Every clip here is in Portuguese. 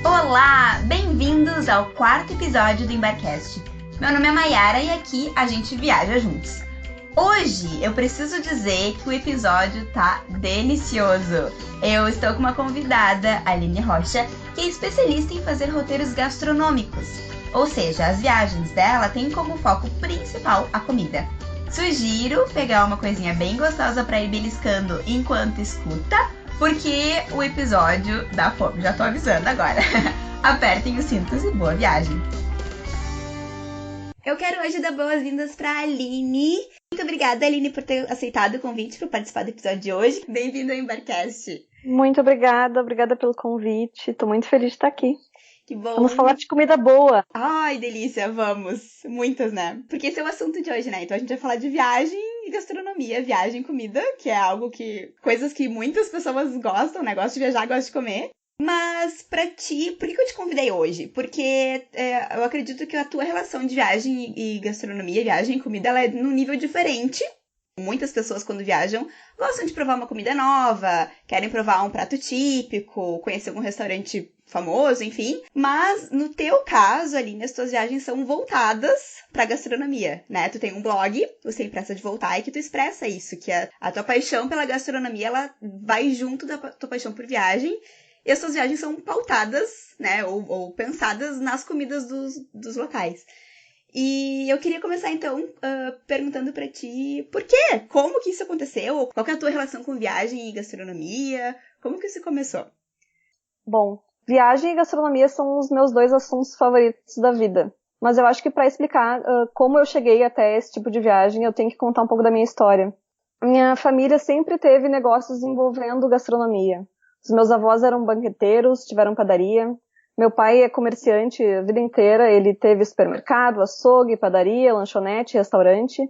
Olá, bem-vindos ao 4º episódio do Embarcast. Meu nome é Mayara e aqui a gente viaja juntos. Hoje eu preciso dizer que o episódio tá delicioso. Eu estou com uma convidada, Aline Rocha, que é especialista em fazer roteiros gastronômicos. Ou seja, as viagens dela têm como foco principal a comida. Sugiro pegar uma coisinha bem gostosa para ir beliscando enquanto escuta, porque o episódio dá fome, já tô avisando agora. Apertem os cintos e boa viagem! Eu quero hoje dar boas-vindas pra Aline. Muito obrigada, Aline, por ter aceitado o convite para participar do episódio de hoje. Bem-vindo ao Embarcast. Muito obrigada pelo convite. Tô muito feliz de estar aqui. Que bom. Vamos falar de comida boa. Ai, delícia, vamos. Muitas, né? Porque esse é o assunto de hoje, né? Então a gente vai falar de viagem e gastronomia, viagem e comida, que é algo que... coisas que muitas pessoas gostam, né? Gostam de viajar, gostam de comer. Mas, pra ti, por que eu te convidei hoje? Porque eu acredito que a tua relação de viagem e gastronomia, viagem e comida, ela é num nível diferente. Muitas pessoas, quando viajam, gostam de provar uma comida nova, querem provar um prato típico, conhecer algum restaurante famoso, enfim. Mas, no teu caso, Aline, as tuas viagens são voltadas pra gastronomia, né? Tu tem um blog, o Sem Pressa de Voltar, e que tu expressa isso, que a tua paixão pela gastronomia, ela vai junto da tua paixão por viagem. E as suas viagens são pautadas, né, ou pensadas nas comidas dos locais. E eu queria começar, então, perguntando pra ti, por quê? Como que isso aconteceu? Qual que é a tua relação com viagem e gastronomia? Como que isso começou? Bom, viagem e gastronomia são os meus 2 assuntos favoritos da vida. Mas eu acho que pra explicar como eu cheguei até esse tipo de viagem, eu tenho que contar um pouco da minha história. Minha família sempre teve negócios envolvendo gastronomia. Os meus avós eram banqueteiros, tiveram padaria. Meu pai é comerciante a vida inteira. Ele teve supermercado, açougue, padaria, lanchonete, restaurante.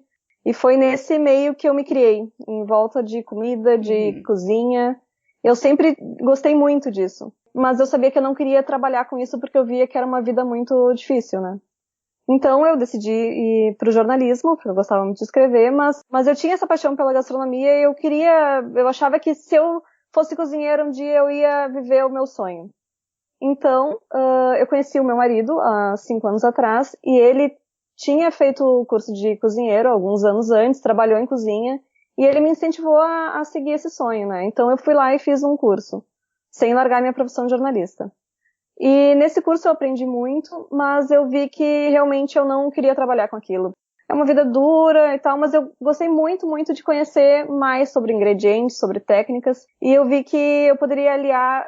E foi nesse meio que eu me criei, em volta de comida, de cozinha. Eu sempre gostei muito disso. Mas eu sabia que eu não queria trabalhar com isso porque eu via que era uma vida muito difícil, né? Então eu decidi ir pro jornalismo, porque eu gostava muito de escrever, mas eu tinha essa paixão pela gastronomia e eu achava que se eu fosse cozinheira um dia eu ia viver o meu sonho. Então, eu conheci o meu marido há 5 anos atrás e ele tinha feito o curso de cozinheiro alguns anos antes, trabalhou em cozinha e ele me incentivou a seguir esse sonho, né? Então eu fui lá e fiz um curso, sem largar minha profissão de jornalista. E nesse curso eu aprendi muito, mas eu vi que realmente eu não queria trabalhar com aquilo. É uma vida dura e tal, mas eu gostei muito, muito de conhecer mais sobre ingredientes, sobre técnicas, e eu vi que eu poderia aliar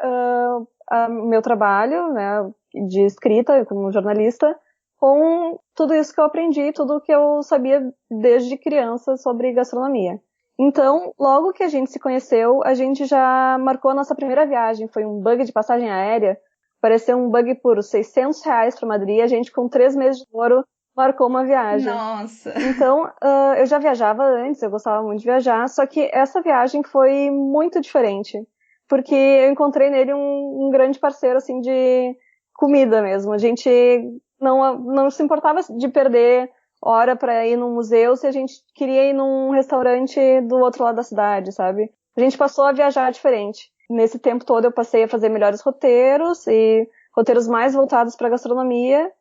meu trabalho, né, de escrita como jornalista com tudo isso que eu aprendi, tudo que eu sabia desde criança sobre gastronomia. Então, logo que a gente se conheceu, a gente já marcou a nossa primeira viagem, foi um bug de passagem aérea, pareceu um bug por R$600 para Madrid, a gente com 3 meses de ouro marcou uma viagem. Nossa! Então, eu já viajava antes, eu gostava muito de viajar, só que essa viagem foi muito diferente, porque eu encontrei nele um grande parceiro, assim, de comida mesmo. A gente não se importava de perder hora para ir num museu se a gente queria ir num restaurante do outro lado da cidade, sabe? A gente passou a viajar diferente. Nesse tempo todo eu passei a fazer melhores roteiros e roteiros mais voltados para gastronomia,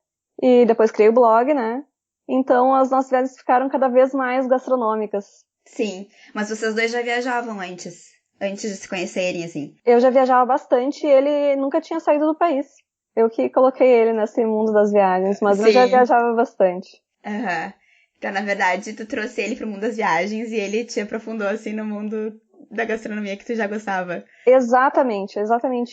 e depois criei o blog, né? Então as nossas viagens ficaram cada vez mais gastronômicas. Sim, mas vocês dois já viajavam antes de se conhecerem, assim? Eu já viajava bastante e ele nunca tinha saído do país. Eu que coloquei ele nesse mundo das viagens, mas eu já viajava bastante. Uhum. Então, na verdade, tu trouxe ele pro mundo das viagens e ele te aprofundou, assim, no mundo da gastronomia que tu já gostava. Exatamente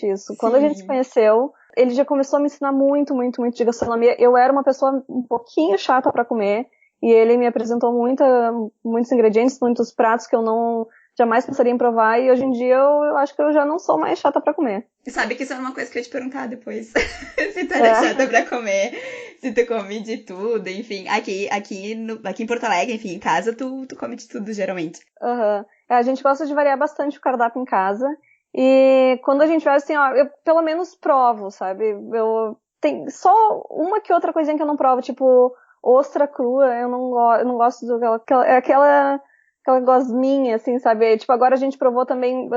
isso. Sim. Quando a gente se conheceu, ele já começou a me ensinar muito, muito, muito de gastronomia. Eu era uma pessoa um pouquinho chata pra comer e ele me apresentou muitos ingredientes, muitos pratos que eu não jamais pensaria em provar, e hoje em dia eu acho que eu já não sou mais chata pra comer. Sabe que isso é uma coisa que eu ia te perguntar depois. Se tu era chata pra comer, se tu come de tudo, enfim. Aqui em Porto Alegre, enfim, em casa, tu come de tudo, geralmente. Uhum. A gente gosta de variar bastante o cardápio em casa, e quando a gente vai, assim, ó, eu pelo menos provo, sabe? Tem só uma que outra coisinha que eu não provo, tipo ostra crua, eu não gosto aquela gosminha, assim, sabe? Tipo, agora a gente provou também,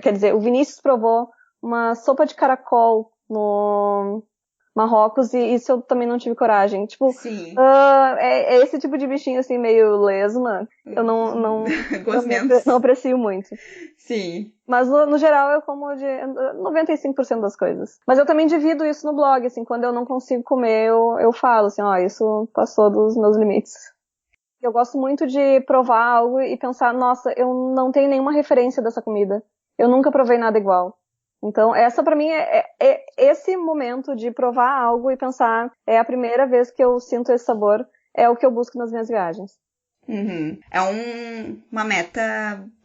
quer dizer, o Vinícius provou uma sopa de caracol no Marrocos, e isso eu também não tive coragem. Tipo, Sim. É esse tipo de bichinho, assim, meio lesma, eu não aprecio muito. Sim. Mas, no geral, eu como de 95% das coisas. Mas eu também divido isso no blog, assim, quando eu não consigo comer, eu falo, assim, ó, isso passou dos meus limites. Eu gosto muito de provar algo e pensar, nossa, eu não tenho nenhuma referência dessa comida. Eu nunca provei nada igual. Então, essa pra mim é esse momento de provar algo e pensar, é a primeira vez que eu sinto esse sabor, é o que eu busco nas minhas viagens. Uhum. É uma meta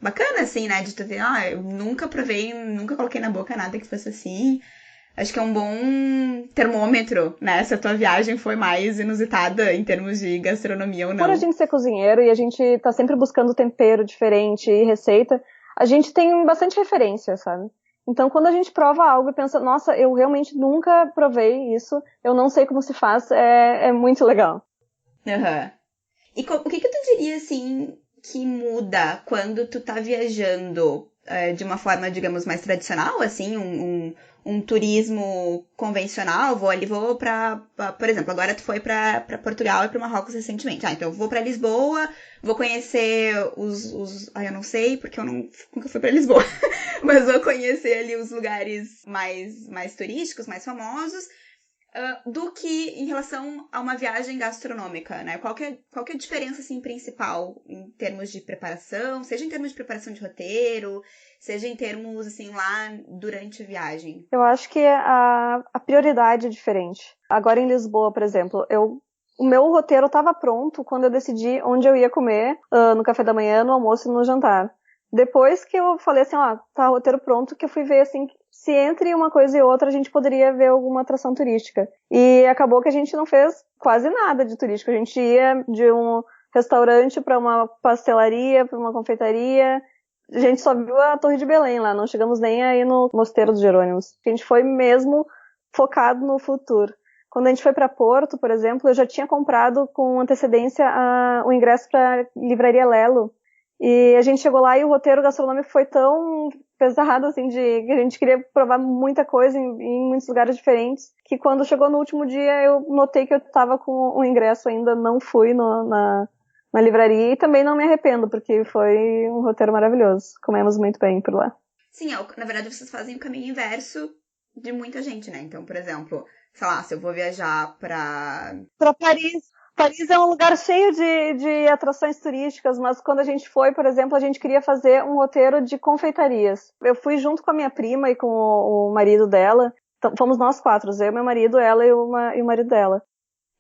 bacana, assim, né? De tu ter, eu nunca provei, nunca coloquei na boca nada que fosse assim. Acho que é um bom termômetro, né? Se a tua viagem foi mais inusitada em termos de gastronomia ou não. Por a gente ser cozinheiro e a gente tá sempre buscando tempero diferente e receita, a gente tem bastante referência, sabe? Então, quando a gente prova algo e pensa, nossa, eu realmente nunca provei isso, eu não sei como se faz, é muito legal. Uhum. E o que tu diria, assim, que muda quando tu tá viajando de uma forma, digamos, mais tradicional, assim, um turismo convencional? Vou pra, por exemplo, agora tu foi pra Portugal e pra Marrocos recentemente. Então eu vou pra Lisboa, vou conhecer eu não sei, porque eu nunca fui pra Lisboa. Mas vou conhecer ali os lugares mais turísticos, mais famosos. Do que em relação a uma viagem gastronômica, né? Qual que é a diferença, assim, principal em termos de preparação, seja em termos de preparação de roteiro, seja em termos, assim, lá durante a viagem? Eu acho que a prioridade é diferente. Agora em Lisboa, por exemplo, o meu roteiro estava pronto quando eu decidi onde eu ia comer, no café da manhã, no almoço e no jantar. Depois que eu falei assim, tá roteiro pronto, que eu fui ver, assim, se entre uma coisa e outra a gente poderia ver alguma atração turística. E acabou que a gente não fez quase nada de turístico. A gente ia de um restaurante para uma pastelaria, para uma confeitaria. A gente só viu a Torre de Belém lá, não chegamos nem aí no Mosteiro dos Jerônimos. A gente foi mesmo focado no futuro. Quando a gente foi para Porto, por exemplo, eu já tinha comprado com antecedência o ingresso para Livraria Lelo. E a gente chegou lá e o roteiro gastronômico foi tão pesado, assim, que a gente queria provar muita coisa em muitos lugares diferentes, que quando chegou no último dia eu notei que eu estava com o ingresso ainda, não fui na livraria, e também não me arrependo, porque foi um roteiro maravilhoso. Comemos muito bem por lá. Sim, na verdade vocês fazem o caminho inverso de muita gente, né? Então, por exemplo, sei lá, se eu vou viajar pra Paris. Paris é um lugar cheio de atrações turísticas, mas quando a gente foi, por exemplo, a gente queria fazer um roteiro de confeitarias. Eu fui junto com a minha prima e com o marido dela. Então, fomos nós quatro, eu, meu marido, ela e o marido dela.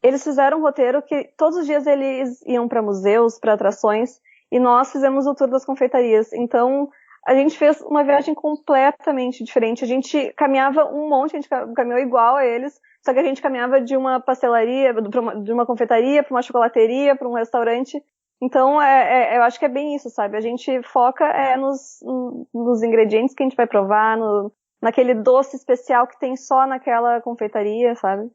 Eles fizeram um roteiro que todos os dias eles iam para museus, para atrações, e nós fizemos o tour das confeitarias. Então, a gente fez uma viagem completamente diferente. A gente caminhava um monte, a gente caminhou igual a eles, só que a gente caminhava de uma pastelaria, de uma confeitaria, para uma chocolateria, para um restaurante. Então, eu acho que é bem isso, sabe? A gente foca nos ingredientes que a gente vai provar, naquele doce especial que tem só naquela confeitaria, sabe?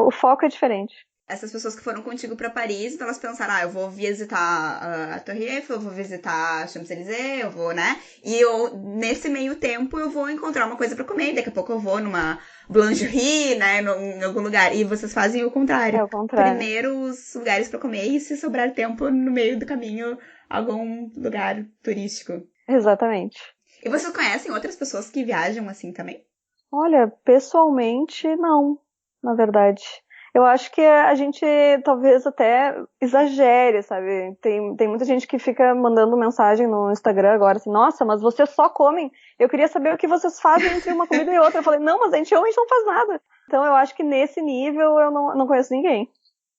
O foco é diferente. Essas pessoas que foram contigo pra Paris, então elas pensaram, eu vou visitar a Torre Eiffel, eu vou visitar a Champs-Élysées, eu vou, né? E nesse meio tempo, eu vou encontrar uma coisa pra comer, daqui a pouco eu vou numa boulangerie, né, em algum lugar. E vocês fazem o contrário. É o contrário. Primeiro os lugares pra comer e se sobrar tempo no meio do caminho, algum lugar turístico. Exatamente. E vocês conhecem outras pessoas que viajam assim também? Olha, pessoalmente, não, na verdade. Eu acho que a gente talvez até exagere, sabe? Tem muita gente que fica mandando mensagem no Instagram agora, assim, nossa, mas vocês só comem. Eu queria saber o que vocês fazem entre uma comida e outra. Eu falei, não, mas a gente realmente não faz nada. Então eu acho que nesse nível eu não conheço ninguém.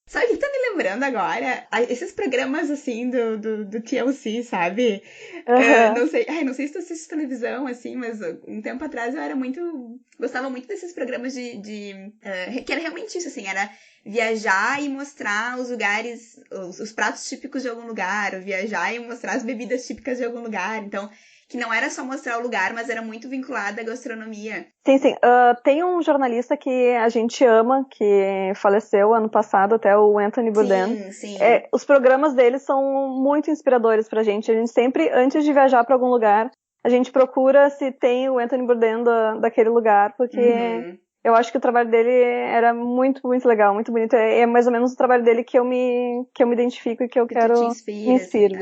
Sabe o que tá me lembrando agora? Esses programas, assim, do TLC, sabe? Uhum. Não sei se tu assiste televisão, assim, mas um tempo atrás eu gostava muito desses programas que era realmente isso, assim, era viajar e mostrar os lugares, os pratos típicos de algum lugar, ou viajar e mostrar as bebidas típicas de algum lugar. Então, que não era só mostrar o lugar, mas era muito vinculada à gastronomia. Sim, sim. Tem um jornalista que a gente ama, que faleceu ano passado, até o Anthony Bourdain. Sim, sim. Os programas dele são muito inspiradores pra gente. A gente sempre, antes de viajar pra algum lugar, a gente procura se tem o Anthony Bourdain daquele lugar, porque eu acho que o trabalho dele era muito, muito legal, muito bonito. É mais ou menos o trabalho dele que eu me identifico e que eu quero te inspira, me inspiro.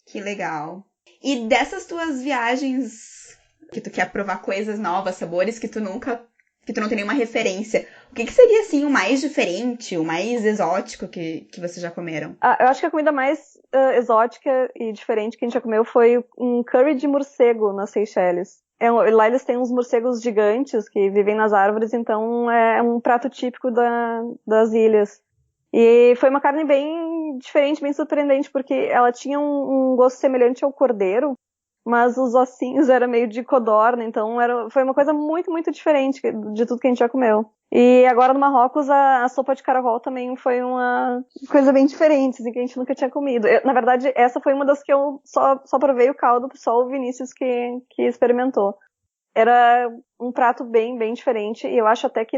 Que legal. E dessas tuas viagens que tu quer provar coisas novas, sabores que tu não tem nenhuma referência, o que seria, assim, o mais diferente, o mais exótico que vocês já comeram? Eu acho que a comida mais exótica e diferente que a gente já comeu foi um curry de morcego nas Seychelles. Lá eles têm uns morcegos gigantes que vivem nas árvores, então é um prato típico das ilhas. E foi uma carne bem diferente, bem surpreendente, porque ela tinha um gosto semelhante ao cordeiro, mas os ossinhos eram meio de codorna, então foi uma coisa muito, muito diferente de tudo que a gente já comeu. E agora no Marrocos a sopa de caracol também foi uma coisa bem diferente, assim, que a gente nunca tinha comido. Na verdade, essa foi uma das que eu só provei o caldo, só o Vinícius que experimentou. Era um prato bem, bem diferente, e eu acho até que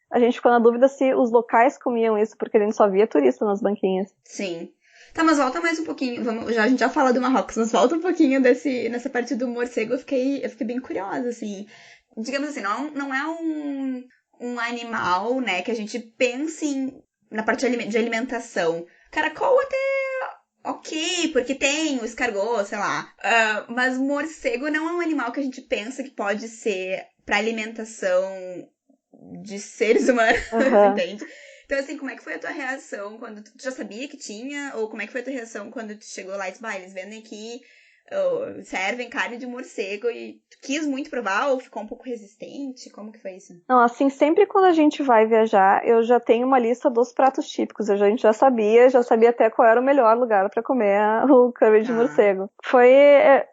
a gente ficou na dúvida se os locais comiam isso, porque a gente só via turista nas banquinhas. Sim. Tá, mas volta mais um pouquinho. A gente já fala do Marrocos, mas volta um pouquinho nessa parte do morcego. Eu fiquei bem curiosa, assim. Digamos assim, não é um animal, né, que a gente pense na parte de alimentação. Caracol até ok, porque tem o escargot, sei lá. Mas morcego não é um animal que a gente pensa que pode ser pra alimentação de seres humanos, entende? Então, assim, como é que foi a tua reação quando tu já sabia que tinha? Ou como é que foi a tua reação quando tu chegou lá e disse, eles vendem aqui, servem carne de morcego, e tu quis muito provar ou ficou um pouco resistente? Como que foi isso? Não, assim, sempre quando a gente vai viajar, eu já tenho uma lista dos pratos típicos. A gente já sabia até qual era o melhor lugar para comer o curry de morcego.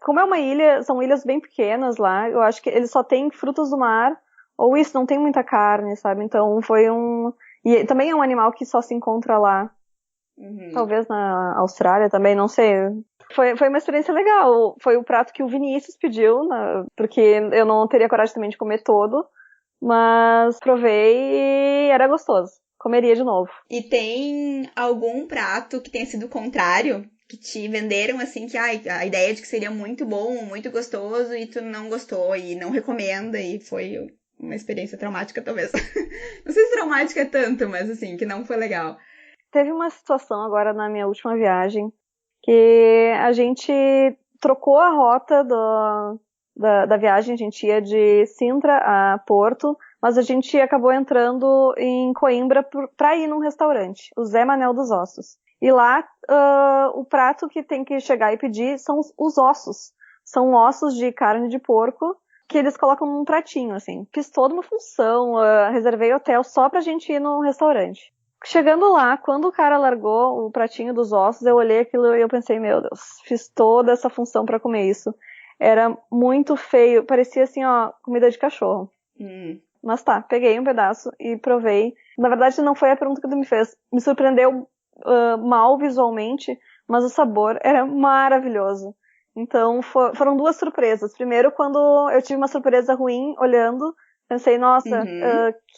Como é uma ilha, são ilhas bem pequenas lá, eu acho que eles só têm frutos do mar, ou isso, não tem muita carne, sabe? Então e também é um animal que só se encontra lá. Talvez na Austrália também, não sei. Foi uma experiência legal. Foi o prato que o Vinícius pediu, porque eu não teria coragem também de comer todo. Mas provei e era gostoso. Comeria de novo. E tem algum prato que tenha sido o contrário? Que te venderam, assim, que a ideia de que seria muito bom, muito gostoso, e tu não gostou e não recomenda, e foi uma experiência traumática, talvez. Não sei se traumática é tanto, mas assim, que não foi legal. Teve uma situação agora na minha última viagem que a gente trocou a rota da viagem. A gente ia de Sintra a Porto, mas a gente acabou entrando em Coimbra para ir num restaurante, o Zé Manel dos Ossos. E lá, o prato que tem que chegar e pedir são os ossos. São ossos de carne de porco que eles colocam num pratinho, assim. Fiz toda uma função, reservei hotel só pra gente ir no restaurante. Chegando lá, quando o cara largou o pratinho dos ossos, eu olhei aquilo e eu pensei, meu Deus, fiz toda essa função pra comer isso. Era muito feio, parecia assim, comida de cachorro. Mas tá, peguei um pedaço e provei. Na verdade, não foi a pergunta que tu me fez. Me surpreendeu mal visualmente, mas o sabor era maravilhoso. Então, foram duas surpresas. Primeiro, quando eu tive uma surpresa ruim olhando, pensei, nossa,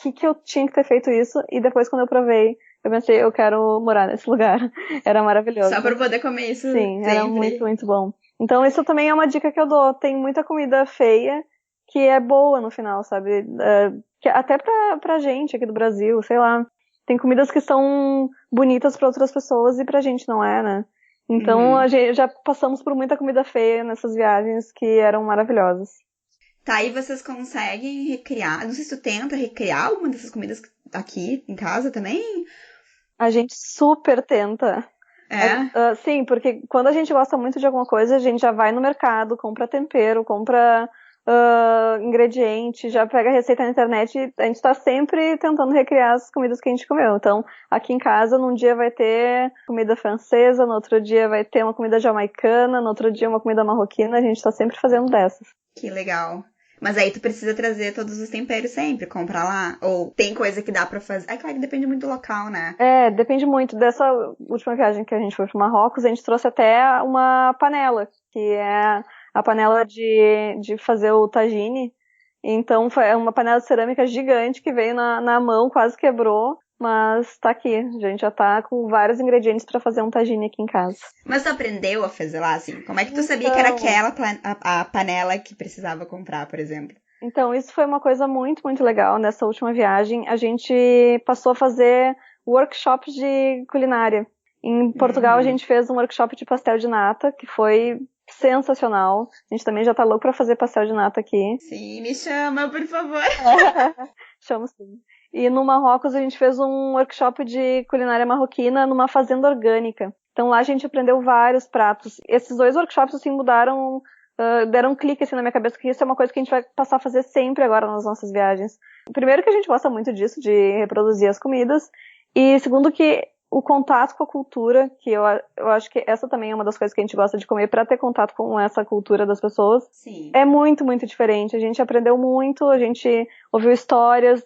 que eu tinha que ter feito isso? E depois, quando eu provei, eu pensei, eu quero morar nesse lugar. Era maravilhoso. Só pra poder comer isso. Sim, sempre. Era muito, muito bom. Então, isso também é uma dica que eu dou. Tem muita comida feia que é boa no final, sabe? Até pra gente aqui do Brasil, sei lá. Tem comidas que são bonitas pra outras pessoas e pra gente não é, né? Então, a gente já passamos por muita comida feia nessas viagens que eram maravilhosas. Tá, e vocês conseguem recriar? Não sei se tu tenta recriar alguma dessas comidas aqui em casa também? A gente super tenta. Sim, porque quando a gente gosta muito de alguma coisa, a gente já vai no mercado, compra tempero, compra ingrediente, já pega a receita na internet e a gente tá sempre tentando recriar as comidas que a gente comeu. Então, aqui em casa, num dia vai ter comida francesa, no outro dia vai ter uma comida jamaicana, no outro dia uma comida marroquina, a gente tá sempre fazendo dessas. Que legal. Mas aí tu precisa trazer todos os temperos sempre, comprar lá. Ou tem coisa que dá pra fazer. É claro que depende muito do local, né? Depende muito. Dessa última viagem que a gente foi pro Marrocos, a gente trouxe até uma panela, que é a panela de fazer o tagine. Então foi uma panela de cerâmica gigante que veio na mão, quase quebrou. Mas tá aqui, a gente já tá com vários ingredientes pra fazer um tagine aqui em casa. Mas tu aprendeu a fazer lá, assim? Como é que tu sabia que era aquela a panela que precisava comprar, por exemplo? Então, isso foi uma coisa muito, muito legal. Nessa última viagem, a gente passou a fazer workshops de culinária. Em Portugal, a gente fez um workshop de pastel de nata, que foi sensacional. A gente também já tá louco pra fazer pastel de nata aqui. Sim, me chama, por favor. Chamo sim. E no Marrocos, a gente fez um workshop de culinária marroquina numa fazenda orgânica. Então, lá a gente aprendeu vários pratos. Esses 2 workshops, assim, mudaram... deram um clique assim na minha cabeça que isso é uma coisa que a gente vai passar a fazer sempre agora nas nossas viagens. Primeiro que a gente gosta muito disso, de reproduzir as comidas, e segundo que o contato com a cultura, que eu acho que essa também é uma das coisas que a gente gosta de comer para ter contato com essa cultura das pessoas. Sim. É muito, muito diferente. A gente aprendeu muito, a gente ouviu histórias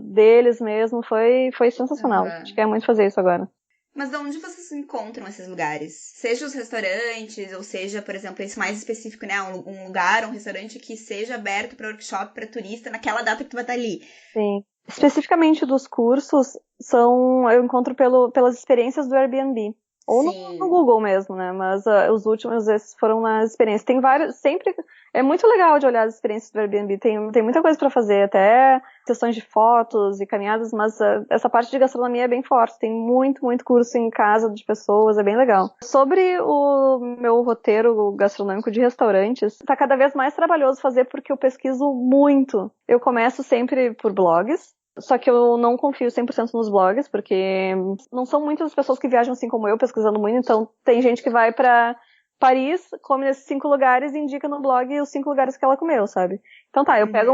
deles mesmo, foi sensacional. A gente quer muito fazer isso agora. Mas de onde vocês encontram esses lugares? Seja os restaurantes, ou seja, por exemplo, esse mais específico, né? Um lugar, um restaurante que seja aberto para workshop, para turista, naquela data que tu vai estar ali. Sim. Especificamente dos cursos, eu encontro pelas experiências do Airbnb. Ou no Google mesmo, né? Mas os últimos, esses foram nas experiências. Tem vários, sempre... É muito legal de olhar as experiências do Airbnb. Tem muita coisa pra fazer, até sessões de fotos e caminhadas, mas essa parte de gastronomia é bem forte. Tem muito, muito curso em casa de pessoas, é bem legal. Sobre o meu roteiro gastronômico de restaurantes, tá cada vez mais trabalhoso fazer porque eu pesquiso muito. Eu começo sempre por blogs. Só que eu não confio 100% nos blogs, porque não são muitas as pessoas que viajam assim como eu, pesquisando muito. Então, tem gente que vai pra Paris, come nesses 5 lugares e indica no blog os 5 lugares que ela comeu, sabe? Então tá, eu pego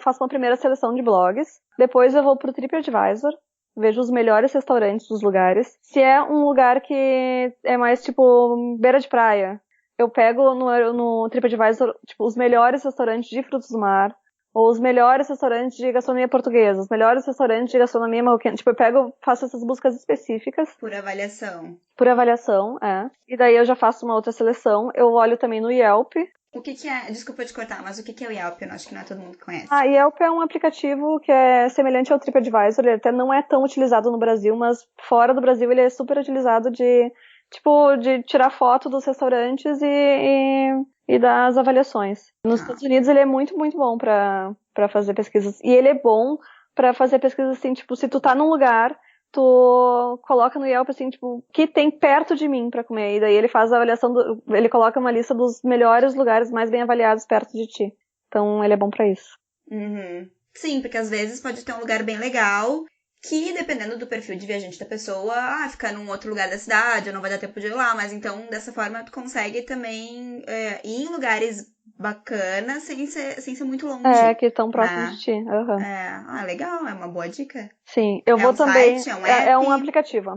faço uma primeira seleção de blogs, depois eu vou pro TripAdvisor, vejo os melhores restaurantes dos lugares. Se é um lugar que é mais, tipo, beira de praia, eu pego no TripAdvisor, tipo, os melhores restaurantes de frutos do mar, ou os melhores restaurantes de gastronomia portuguesa, os melhores restaurantes de gastronomia marroquina. Tipo, faço essas buscas específicas. Por avaliação. Por avaliação, é. E daí eu já faço uma outra seleção. Eu olho também no Yelp. O que é... Desculpa te cortar, mas o que é o Yelp? Eu acho que não é todo mundo que conhece. Yelp é um aplicativo que é semelhante ao TripAdvisor. Ele até não é tão utilizado no Brasil, mas fora do Brasil ele é super utilizado de tirar foto dos restaurantes e das avaliações. Nos Estados Unidos ele é muito, muito bom pra fazer pesquisas. E ele é bom pra fazer pesquisas assim, tipo, se tu tá num lugar, tu coloca no Yelp assim, tipo, que tem perto de mim pra comer. E daí ele faz a avaliação, ele coloca uma lista dos melhores lugares mais bem avaliados perto de ti. Então ele é bom pra isso. Sim, porque às vezes pode ter um lugar bem legal que, dependendo do perfil de viajante da pessoa, ficar num outro lugar da cidade, ou não vai dar tempo de ir lá, mas então, dessa forma, tu consegue também ir em lugares bacanas sem ser muito longe. Que estão próximos de ti. Legal, é uma boa dica. Sim, eu vou também... Site, é um app? É um aplicativo,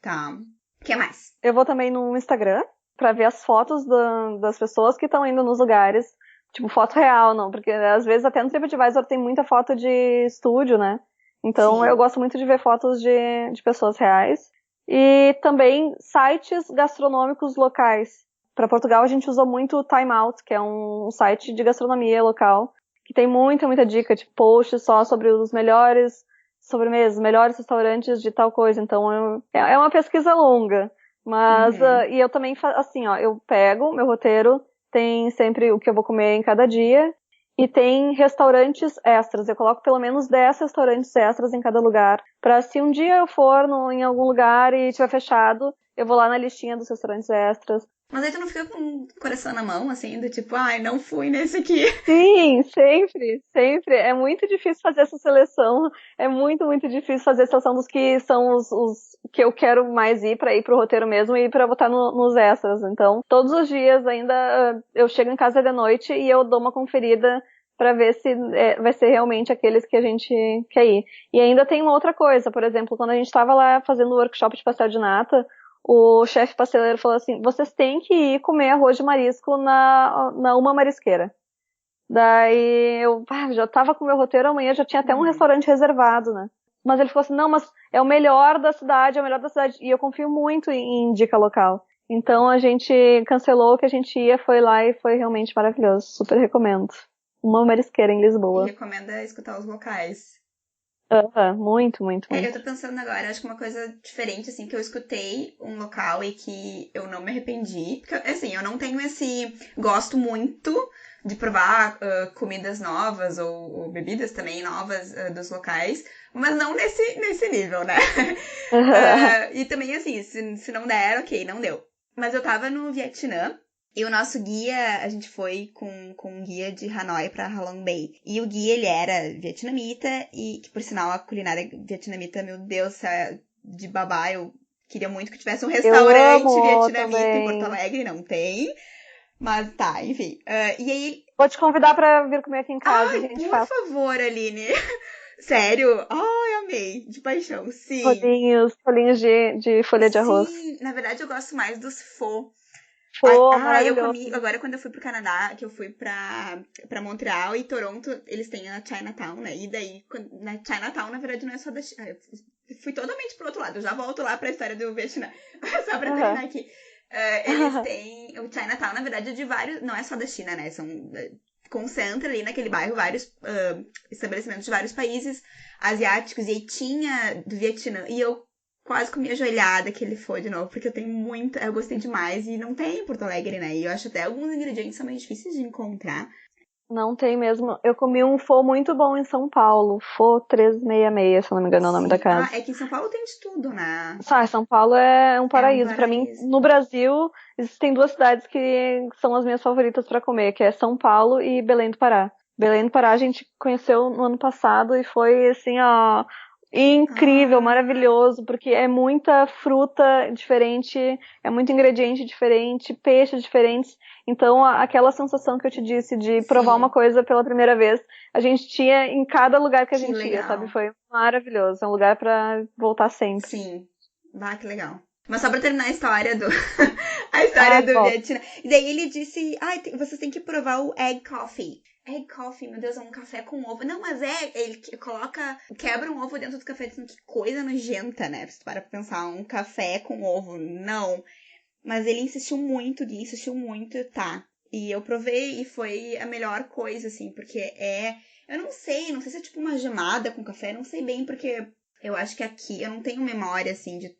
Tá. O que mais? Eu vou também no Instagram pra ver as fotos das pessoas que estão indo nos lugares. Tipo, foto real, não, porque às vezes até no TripAdvisor tem muita foto de estúdio, né? Então eu gosto muito de ver fotos de pessoas reais. E também sites gastronômicos locais. Para Portugal a gente usou muito o Time Out, que é um site de gastronomia local, que tem muita, muita dica, tipo posts só sobre os melhores sobremesas, melhores restaurantes de tal coisa. Então é uma pesquisa longa. Mas, e eu também faço assim, eu pego meu roteiro, tem sempre o que eu vou comer em cada dia, e tem restaurantes extras. Eu coloco pelo menos 10 restaurantes extras em cada lugar. Pra se um dia eu for em algum lugar e tiver fechado, eu vou lá na listinha dos restaurantes extras. Mas aí tu não fica com o coração na mão, assim, do tipo, não fui nesse aqui. Sim, sempre, sempre. É muito difícil fazer essa seleção. É muito, muito difícil fazer a seleção dos que são os que eu quero mais ir pra ir pro roteiro mesmo e pra botar nos extras. Então, todos os dias ainda eu chego em casa de noite e eu dou uma conferida pra ver se vai ser realmente aqueles que a gente quer ir. E ainda tem uma outra coisa, por exemplo, quando a gente tava lá fazendo o workshop de pastel de nata, o chefe pasteleiro falou assim, vocês têm que ir comer arroz de marisco na Uma Marisqueira. Daí eu já tava com o meu roteiro amanhã, já tinha até um restaurante reservado, né? Mas ele falou assim, não, mas é o melhor da cidade, é o melhor da cidade. E eu confio muito em dica local. Então a gente cancelou o que a gente ia, foi lá e foi realmente maravilhoso. Super recomendo. Uma marisqueira em E Lisboa. recomenda escutar os locais. Muito, muito, Eu muito. tô pensando agora, acho que uma coisa diferente, assim, que eu escutei um local e que eu não me arrependi. Porque, assim, eu não tenho esse... Gosto muito de provar comidas novas ou bebidas também novas dos locais, mas não nesse nível, né? E também, assim, se não der, ok, não deu. Mas eu tava no Vietnã. E o nosso guia, a gente foi com um guia de Hanoi pra Halong Bay. E o guia, ele era vietnamita, e que por sinal a culinária vietnamita, meu Deus, é de babá, eu queria muito que tivesse um Eu restaurante amo vietnamita em Porto também. Alegre, não tem. Mas tá, enfim. E aí, Vou te convidar pra vir comer aqui em casa, a ai, gente por faz favor, Aline. Sério? Ai, amei. De paixão, sim. rolinhos de folha de arroz. Sim, na verdade eu gosto mais dos pho. Pô, Eu comi, maravilhoso. agora quando eu fui pro Canadá, que eu fui pra Montreal e Toronto, eles têm a Chinatown, né? E daí, na Chinatown, na verdade, não é só da China. Eu fui totalmente pro outro lado, eu já volto lá pra história do Vietnã. Só pra terminar aqui. Eles têm, o Chinatown, na verdade, é de vários, não é só da China, né? Concentra ali naquele bairro vários estabelecimentos de vários países asiáticos, e aí tinha do Vietnã. E eu quase comi ajoelhada que ele foi de novo, porque eu tenho muita. Eu gostei demais e não tem em Porto Alegre, né? E eu acho até alguns ingredientes são meio difíceis de encontrar. Não tem mesmo. Eu comi um pho muito bom em São Paulo. Pho 366, se eu não me engano é o nome da Sim. Ah, casa. é que em São Paulo tem de tudo, né? São Paulo é um É um paraíso. Pra mim, paraíso. no Brasil, existem duas cidades que são as minhas favoritas pra comer, que é São Paulo e Belém do Pará. Belém do Pará a gente conheceu no ano passado e foi assim, ó, incrível, Ah, maravilhoso, porque é muita fruta diferente, é muito ingrediente diferente, peixes diferentes. Então, aquela sensação que eu te disse de provar uma sim. coisa pela primeira vez, a gente tinha em cada lugar que a Que gente ia, sabe? legal. Foi maravilhoso. É um lugar pra voltar sempre. Sim. Bah, que legal. Mas só pra terminar a história do. A história Ah, do top. Vietnã. E daí ele disse: ai, vocês têm que provar o egg coffee. Egg coffee, meu Deus, é um café com ovo. Não, mas ele coloca. Quebra um ovo dentro do café. Dizendo que coisa nojenta, né? Se tu para pra pensar, um café com ovo. Não. Mas ele insistiu muito, o Gui insistiu muito, tá. E eu provei e foi a melhor coisa, assim, porque é. Eu não sei se é tipo uma gemada com café, não sei bem, porque eu acho que aqui eu não tenho memória, assim, de.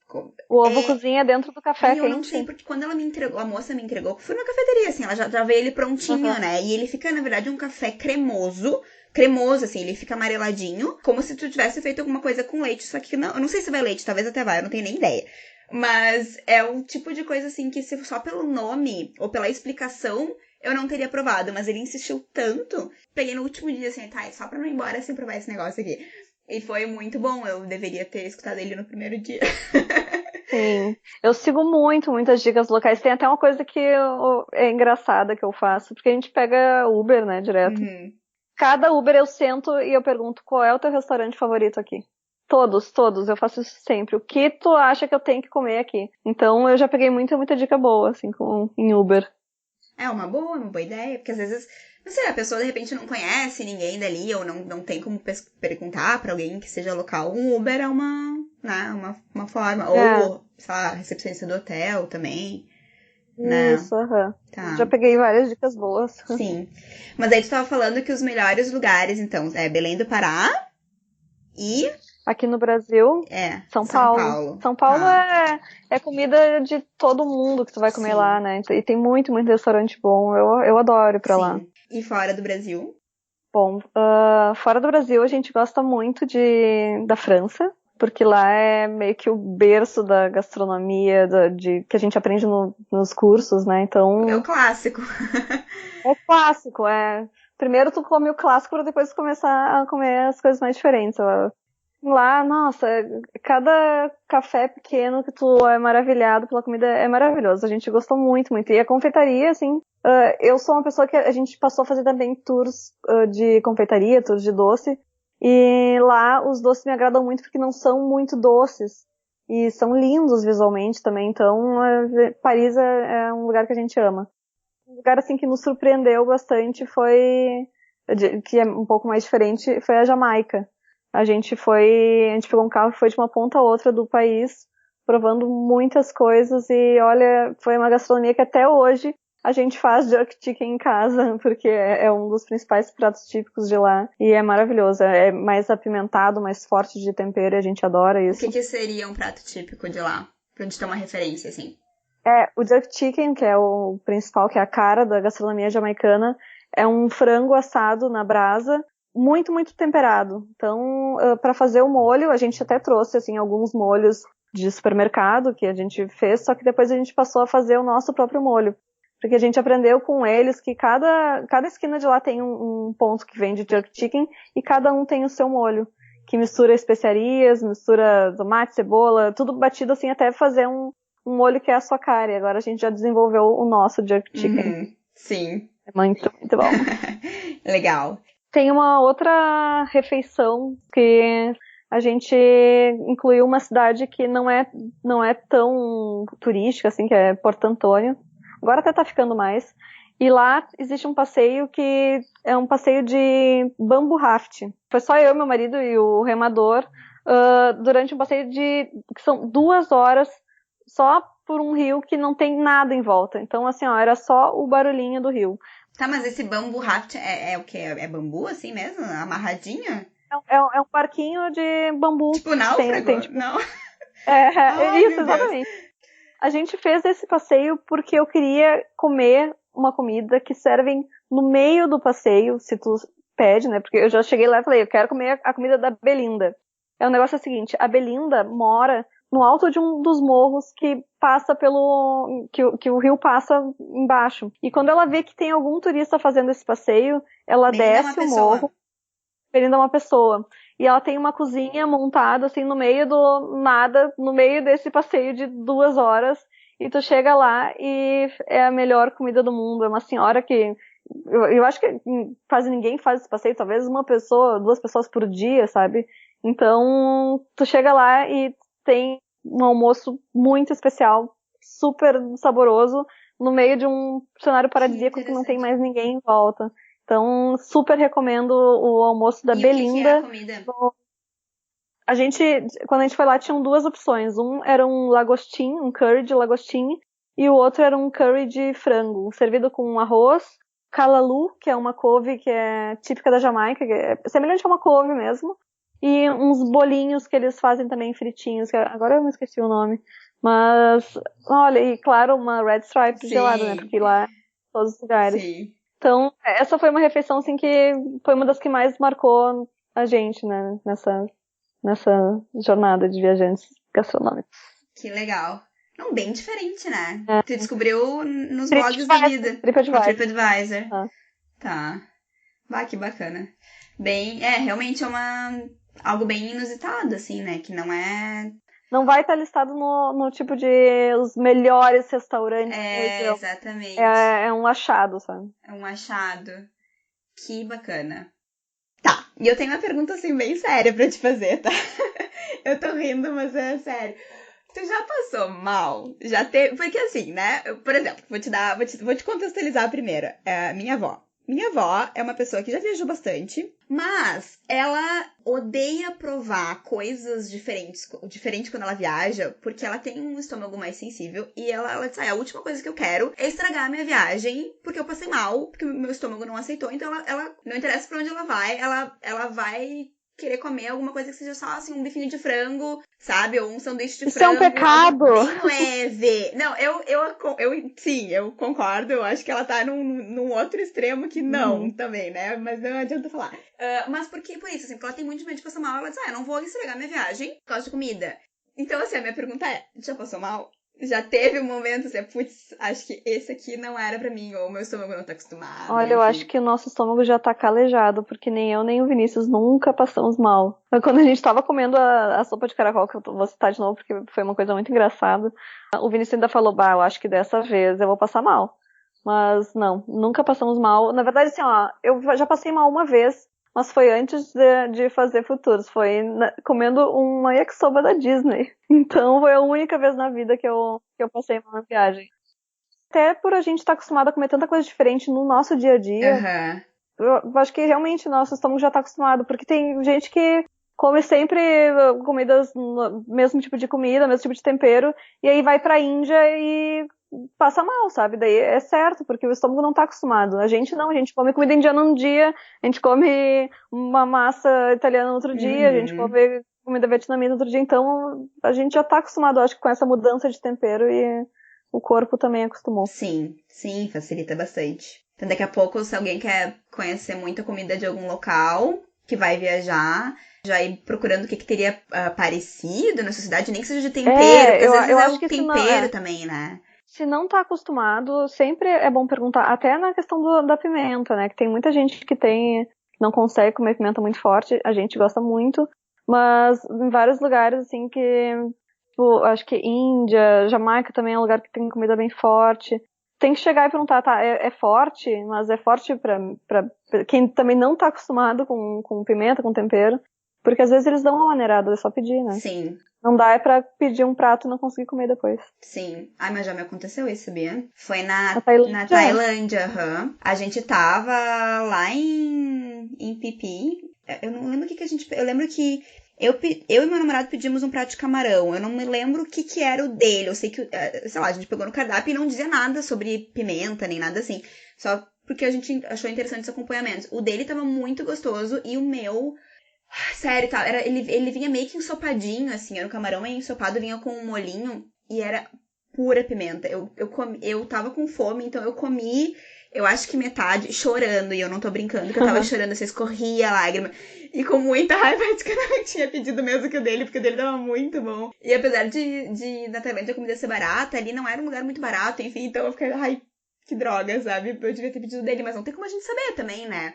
O ovo É. cozinha dentro do café E eu não sei, quente. porque quando ela me entregou, a moça me entregou, foi na cafeteria, assim, ela já veio ele prontinho, Aham. né? E ele fica, na verdade, um café cremoso. Cremoso, assim, ele fica amareladinho, como se tu tivesse feito alguma coisa com leite. Só que não, eu não sei se vai leite, talvez até vai, eu não tenho nem ideia. Mas é um tipo de coisa assim que se só pelo nome ou pela explicação eu não teria provado. Mas ele insistiu tanto. Peguei no último dia assim, tá, só pra não ir embora sem provar esse negócio aqui. E foi muito bom. Eu deveria ter escutado ele no primeiro dia. Sim. Eu sigo muitas dicas locais. Tem até uma coisa que é engraçada que eu faço, porque a gente pega Uber, né, direto. Uhum. Cada Uber eu sento e eu pergunto qual é o teu restaurante favorito aqui. Todos, eu faço isso sempre. O que tu acha que eu tenho que comer aqui? Então eu já peguei muita dica boa, assim, em Uber. É uma boa ideia, porque às vezes, não sei, a pessoa de repente não conhece ninguém dali, ou não tem como perguntar pra alguém que seja local. Um Uber é né, uma forma. É, Ou, sei lá, recepcionista do hotel também, né? isso, aham. Já Tá. peguei várias dicas boas. Sim. Mas aí tu tava falando que os melhores lugares, então, é Belém do Pará e Aqui no Brasil, São São Paulo. Paulo. São Paulo Tá. é comida de todo mundo que tu vai comer lá, Sim. né? E tem muito restaurante bom. Eu adoro ir pra lá. Sim. E fora do Brasil? Bom, fora do Brasil a gente gosta muito da França, porque lá é meio que o berço da gastronomia, que a gente aprende nos cursos, né? É o Então, clássico. é clássico, é. Primeiro tu come o clássico para depois começar a comer as coisas mais diferentes. Lá, nossa, cada café pequeno que tu é maravilhado pela comida é maravilhoso. A gente gostou muito. E a confeitaria, assim, eu sou uma pessoa que a gente passou a fazer também tours de confeitaria, tours de doce. E lá os doces me agradam muito porque não são muito doces. E são lindos visualmente também. Então, Paris é um lugar que a gente ama. Um lugar, assim, que nos surpreendeu bastante foi que é um pouco mais diferente, foi a Jamaica. A gente pegou um carro e foi de uma ponta a outra do país, provando muitas coisas e olha, foi uma gastronomia que até hoje a gente faz jerk chicken em casa, porque é um dos principais pratos típicos de lá e é maravilhoso, é mais apimentado, mais forte de tempero e a gente adora isso. O que seria um prato típico de lá? Pra gente ter uma referência, assim. O jerk chicken, que é o principal, que é a cara da gastronomia jamaicana, é um frango assado na brasa, muito, muito temperado. Então, para fazer o molho, a gente até trouxe, assim, alguns molhos de supermercado que a gente fez, só que depois a gente passou a fazer o nosso próprio molho. Porque a gente aprendeu com eles que cada esquina de lá tem um ponto que vende jerk chicken e cada um tem o seu molho, que mistura especiarias, mistura tomate, cebola, tudo batido assim até fazer um molho que é a sua cara. E agora a gente já desenvolveu o nosso jerk chicken. Sim. É muito, muito bom. Legal. Tem uma outra refeição que a gente incluiu uma cidade que não é tão turística, assim, que é Porto Antônio. Agora até tá ficando mais. E lá existe um passeio que é um passeio de bamboo raft. Foi só eu, meu marido e o remador durante um passeio que são 2 horas só por um rio que não tem nada em volta. Então, assim, era só o barulhinho do rio. Tá, mas esse bamboo raft é o quê? É bambu assim mesmo? Amarradinha? É um barquinho de bambu. Tipo náufrago? Tipo... Não. Isso, exatamente. A gente fez esse passeio porque eu queria comer uma comida que servem no meio do passeio, se tu pede, né? Porque eu já cheguei lá e falei, eu quero comer a comida da Belinda. O negócio é o seguinte, a Belinda mora no alto de um dos morros que passa que o rio passa embaixo. E quando ela vê que tem algum turista fazendo esse passeio, ela desce o morro. Belinda é uma pessoa. E ela tem uma cozinha montada, assim, no meio do nada, no meio desse passeio de 2 horas. E tu chega lá e é a melhor comida do mundo. É uma senhora que... Eu acho que quase ninguém faz esse passeio. Talvez 1 pessoa, 2 pessoas por dia, sabe? Então, tu chega lá e tem um almoço muito especial, super saboroso, no meio de um cenário paradisíaco que não tem mais ninguém em volta. Então, super recomendo o almoço da Belinda. O que é a comida? Quando a gente foi lá, tinham 2 opções. Um era um lagostim, um curry de lagostim, e o outro era um curry de frango, servido com arroz, calalu, que é uma couve que é típica da Jamaica, que é semelhante a uma couve mesmo, e uns bolinhos que eles fazem também fritinhos, que agora eu me esqueci o nome. Mas, olha, e claro, uma Red Stripe gelada, né? Porque lá, em todos os lugares. Sim. Então, essa foi uma refeição, assim, que foi uma das que mais marcou a gente, né, nessa jornada de viajantes gastronômicos. Que legal. Não, bem diferente, né? Tu descobriu nos blogs da vida. TripAdvisor. Tá. Bah, que bacana. Realmente é algo bem inusitado, assim, né? Que não é... Não vai estar listado no tipo de os melhores restaurantes. Exatamente. É um achado, sabe? É um achado. Que bacana. Tá, e eu tenho uma pergunta, assim, bem séria pra te fazer, tá? Eu tô rindo, mas é sério. Tu já passou mal? Já teve... Porque assim, né? Por exemplo, vou te contextualizar primeiro. Minha avó. Minha avó é uma pessoa que já viajou bastante, mas ela odeia provar coisas diferente quando ela viaja, porque ela tem um estômago mais sensível e ela diz, a última coisa que eu quero é estragar a minha viagem, porque eu passei mal, porque o meu estômago não aceitou, então ela não interessa pra onde ela vai, ela vai querer comer alguma coisa que seja só, assim, um bifinho de frango, sabe? Ou um sanduíche de frango. Isso é um pecado! Bem leve. Não, sim, eu concordo. Eu acho que ela tá num outro extremo que não, também, né? Mas não adianta falar. Mas por isso, assim, porque ela tem muito medo de passar mal. Ela diz, eu não vou estragar minha viagem por causa de comida. Então, assim, a minha pergunta é, já passou mal? Já teve um momento, assim, putz, acho que esse aqui não era pra mim, ou meu estômago não tá acostumado. Olha, enfim. eu acho que o nosso estômago já tá calejado, porque nem eu nem o Vinícius nunca passamos mal. Quando a gente tava comendo a sopa de caracol, que eu vou citar de novo, porque foi uma coisa muito engraçada, o Vinícius ainda falou, eu acho que dessa vez eu vou passar mal. Mas não, nunca passamos mal. Na verdade, assim, eu já passei mal uma vez, mas foi antes de fazer futuros. Foi comendo uma yakisoba da Disney. Então foi a única vez na vida que eu passei mal na viagem. Até por a gente estar acostumado a comer tanta coisa diferente no nosso dia a dia, Eu acho que realmente nosso estômago já tá acostumado, porque tem gente que come sempre comidas, mesmo tipo de comida, mesmo tipo de tempero, e aí vai pra Índia e passa mal, sabe? Daí é certo, porque o estômago não tá acostumado. A gente não, a gente come comida indiana um dia, a gente come uma massa italiana no outro dia, a gente come comida vietnamita no outro dia, então a gente já tá acostumado, acho que com essa mudança de tempero e o corpo também acostumou. Sim, facilita bastante. Então daqui a pouco, se alguém quer conhecer muita comida de algum local, que vai viajar, já ir procurando o que teria parecido na sua cidade, nem que seja de tempero, porque às vezes eu é acho o que tempero também, né? se não tá acostumado, sempre é bom perguntar, até na questão da pimenta, né? Que tem muita gente que não consegue comer pimenta muito forte, a gente gosta muito, mas em vários lugares, assim, que, tipo, acho que Índia, Jamaica também é um lugar que tem comida bem forte. Tem que chegar e perguntar, tá, é forte, mas é forte pra quem também não tá acostumado com pimenta, com tempero, porque às vezes eles dão uma maneirada, é só pedir, né? Sim. Não dá pra pedir um prato e não conseguir comer depois. Sim. Ai, mas já me aconteceu isso, sabia? Foi na Tailândia? Tailândia, A gente tava lá em Pipi. Eu não lembro o que a gente... Eu lembro que eu e meu namorado pedimos um prato de camarão. Eu não me lembro o que era o dele. Eu sei que, sei lá, a gente pegou no cardápio e não dizia nada sobre pimenta, nem nada assim. Só porque a gente achou interessante os acompanhamentos. O dele tava muito gostoso e o meu... Sério, tá? Ele vinha meio que ensopadinho, assim. Era um camarão meio ensopado, vinha com um molhinho e era pura pimenta. Eu tava com fome, então eu comi, eu acho que metade, chorando. E eu não tô brincando, que eu tava chorando, assim, escorria a lágrima. E com muita raiva de que eu não tinha pedido mesmo que o dele, porque o dele tava muito bom. E apesar de na Tailândia a comida ser barata, ali não era um lugar muito barato, enfim. Então eu fiquei, ai, que droga, sabe? Eu devia ter pedido dele, mas não tem como a gente saber também, né?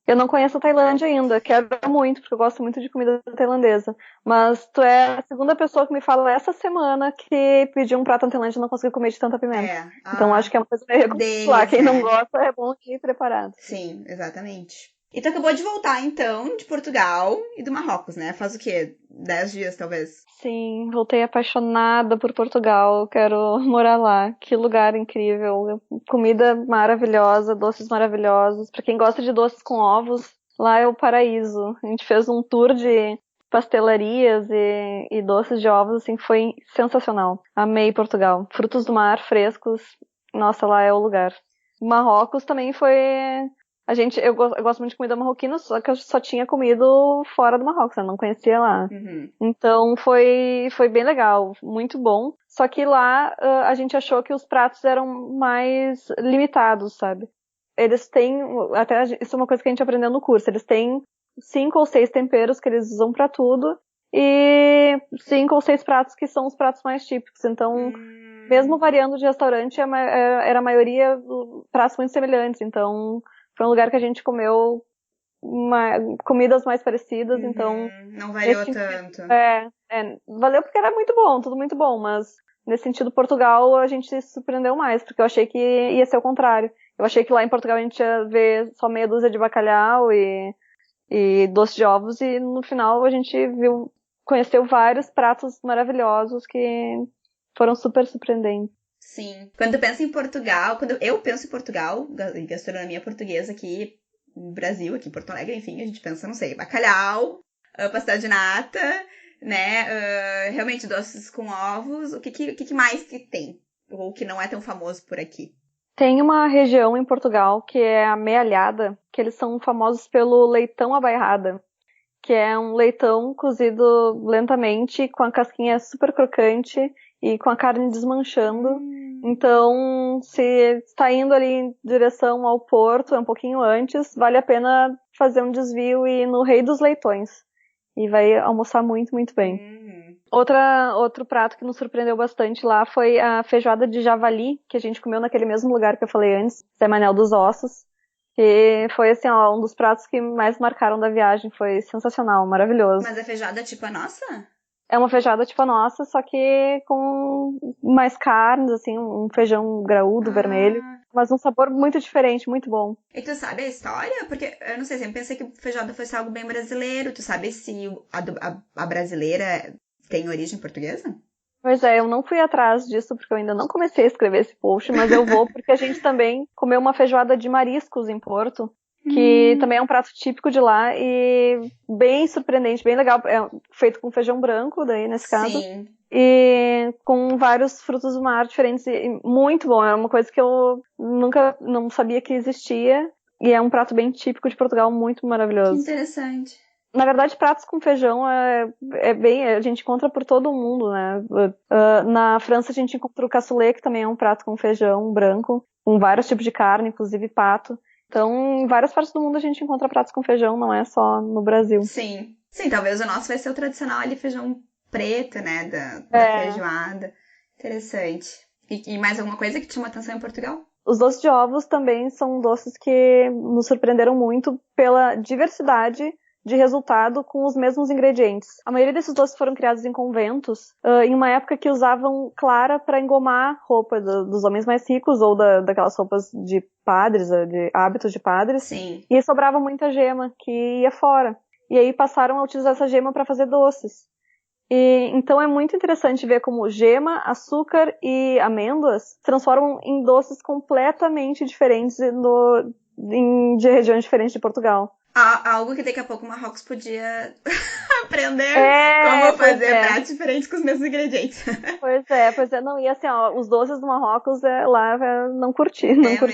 Eu não conheço a Tailândia ainda, quero muito, porque eu gosto muito de comida tailandesa. Mas tu é a segunda pessoa que me fala essa semana que pediu um prato na Tailândia e não conseguiu comer de tanta pimenta. Então acho que é uma coisa meio lá. Quem não gosta é bom ir preparado. Sim, exatamente. E tu acabou de voltar, então, de Portugal e do Marrocos, né? Faz o quê? 10 dias, talvez? Sim, voltei apaixonada por Portugal, quero morar lá. Que lugar incrível, comida maravilhosa, doces maravilhosos. Pra quem gosta de doces com ovos, lá é o paraíso. A gente fez um tour de pastelarias e doces de ovos, assim, foi sensacional. Amei Portugal. Frutos do mar frescos, nossa, lá é o lugar. Marrocos também foi... Eu gosto muito de comida marroquina, só que eu só tinha comido fora do Marrocos, eu não conhecia lá. Então foi bem legal, muito bom. Só que lá a gente achou que os pratos eram mais limitados, sabe? Eles têm, até isso é uma coisa que a gente aprendeu no curso, eles têm 5 ou 6 temperos que eles usam pra tudo e 5 ou 6 pratos que são os pratos mais típicos. Então, mesmo variando de restaurante, era a maioria pratos muito semelhantes. Então, foi um lugar que a gente comeu comidas mais parecidas, então... Não variou tanto. Valeu porque era muito bom, tudo muito bom, mas nesse sentido, Portugal, a gente se surpreendeu mais, porque eu achei que ia ser o contrário. Eu achei que lá em Portugal a gente ia ver só meia dúzia de bacalhau e doce de ovos, e no final a gente conheceu vários pratos maravilhosos que foram super surpreendentes. Sim. Quando tu pensa em Portugal, quando eu penso em Portugal, gastronomia portuguesa aqui no Brasil, aqui em Porto Alegre, enfim, a gente pensa, não sei, bacalhau, pastel de nata, né? Realmente doces com ovos. O que mais que tem? Ou que não é tão famoso por aqui? Tem uma região em Portugal que é a Mealhada, que eles são famosos pelo leitão à bairrada, que é um leitão cozido lentamente, com a casquinha super crocante e com a carne desmanchando. Então, se está indo ali em direção ao Porto, um pouquinho antes, vale a pena fazer um desvio e ir no Rei dos Leitões. E vai almoçar muito, muito bem. Outro prato que nos surpreendeu bastante lá foi a feijoada de javali, que a gente comeu naquele mesmo lugar que eu falei antes, Zé Manel dos Ossos. E foi, assim, ó, um dos pratos que mais marcaram da viagem. Foi sensacional, maravilhoso. Mas a feijoada tipo a nossa? É uma feijoada tipo a nossa, só que com mais carnes, assim, um feijão graúdo, vermelho. Mas um sabor muito diferente, muito bom. E tu sabe a história? Porque, eu não sei, sempre pensei que feijoada fosse algo bem brasileiro. Tu sabe se a brasileira tem origem portuguesa? Pois é, eu não fui atrás disso porque eu ainda não comecei a escrever esse post, mas eu vou porque a gente também comeu uma feijoada de mariscos em Porto. que também é um prato típico de lá e bem surpreendente, bem legal. É feito com feijão branco, daí, nesse caso. Sim. E com vários frutos do mar diferentes. E muito bom, é uma coisa que eu nunca não sabia que existia. E é um prato bem típico de Portugal, muito Que maravilhoso. interessante. Na verdade, pratos com feijão a gente encontra por todo o mundo, né? Na França a gente encontra o cassoulet, que também é um prato com feijão branco, com vários tipos de carne, inclusive pato. Então, em várias partes do mundo a gente encontra pratos com feijão, não é só no Brasil. Sim. Sim, talvez o nosso vai ser o tradicional ali, feijão preto, né? Da feijoada. Interessante. E mais alguma coisa que te chamou atenção em Portugal? Os doces de ovos também são doces que nos surpreenderam muito pela diversidade de resultado com os mesmos ingredientes. A maioria desses doces foram criados em conventos, em uma época que usavam clara para engomar roupa dos homens mais ricos ou daquelas roupas de padres, de hábitos de padres. Sim. E sobrava muita gema que ia fora. E aí passaram a utilizar essa gema para fazer doces. E então é muito interessante ver como gema, açúcar e amêndoas se transformam em doces completamente diferentes de regiões diferentes de Portugal. Algo que daqui a pouco o Marrocos podia aprender como fazer pratos diferentes com os mesmos ingredientes. Pois é. Não, e assim, ó, os doces do Marrocos lá não curti muito.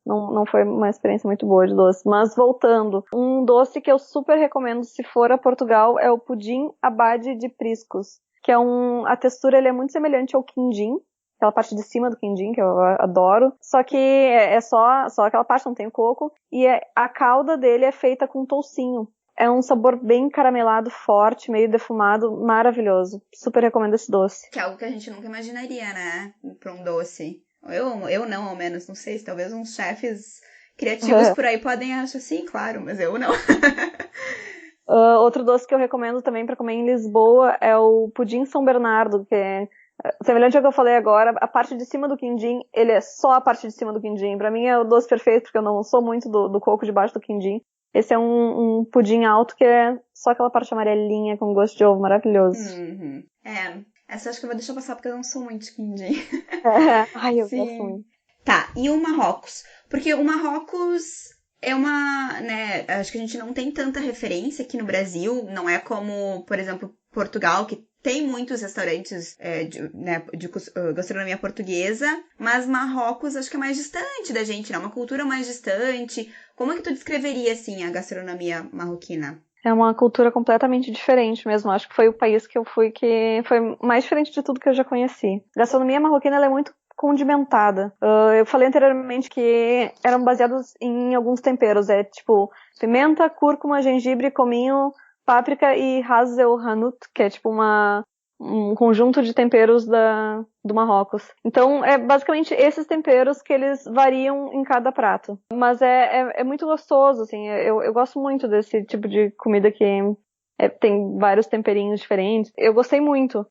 Não foi uma experiência muito boa de doce. Mas voltando, um doce que eu super recomendo se for a Portugal é o pudim abade de priscos, que a textura ele é muito semelhante ao quindim, aquela parte de cima do quindim, que eu adoro, só que é só aquela parte, não tem o coco, e a calda dele é feita com toucinho. É um sabor bem caramelado, forte, meio defumado, maravilhoso. Super recomendo esse doce. Que é algo que a gente nunca imaginaria, né? Pra um doce. Eu não, ao menos, não sei se talvez uns chefes criativos por aí podem achar assim, claro, mas eu não. Outro doce que eu recomendo também para comer em Lisboa é o pudim São Bernardo, que é semelhante ao que eu falei agora. A parte de cima do quindim, ele é só a parte de cima do quindim. Pra mim é o doce perfeito, porque eu não sou muito do coco debaixo do quindim. Esse é um pudim alto que é só aquela parte amarelinha com gosto de ovo maravilhoso. Uhum. Essa acho que eu vou deixar passar porque eu não sou muito de quindim. Ai, eu gosto muito. Tá, e o Marrocos? Porque o Marrocos é né, acho que a gente não tem tanta referência aqui no Brasil, não é como, por exemplo, Portugal, que tem muitos restaurantes de gastronomia portuguesa, mas Marrocos acho que é mais distante da gente, né? Uma cultura mais distante. Como é que tu descreveria, assim, a gastronomia marroquina? É uma cultura completamente diferente mesmo. Acho que foi o país que eu fui que foi mais diferente de tudo que eu já conheci. A gastronomia marroquina ela é muito condimentada. Eu falei anteriormente que eram baseados em alguns temperos. É tipo pimenta, cúrcuma, gengibre, cominho, páprica e ras el hanout, que é tipo um conjunto de temperos do Marrocos. Então, é basicamente esses temperos que eles variam em cada prato. Mas é muito gostoso, assim. Eu gosto muito desse tipo de comida que tem vários temperinhos diferentes. Eu gostei muito.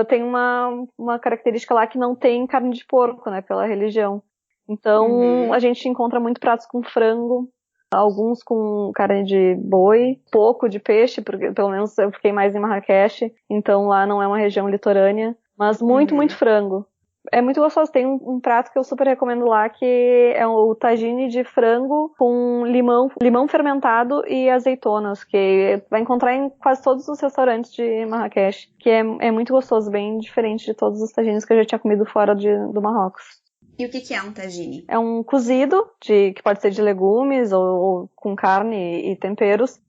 Tem uma característica lá que não tem carne de porco, né, pela religião. Então, a gente encontra muito pratos com frango, alguns com carne de boi, pouco de peixe, porque pelo menos eu fiquei mais em Marrakech, então lá não é uma região litorânea, mas muito frango. É muito gostoso. Tem um prato que eu super recomendo lá, que é o tagine de frango com limão fermentado e azeitonas, que vai encontrar em quase todos os restaurantes de Marrakech, que é muito gostoso, bem diferente de todos os tagines que eu já tinha comido fora do Marrocos. E o que é um tagine? É um cozido, que pode ser de legumes ou com carne e temperos,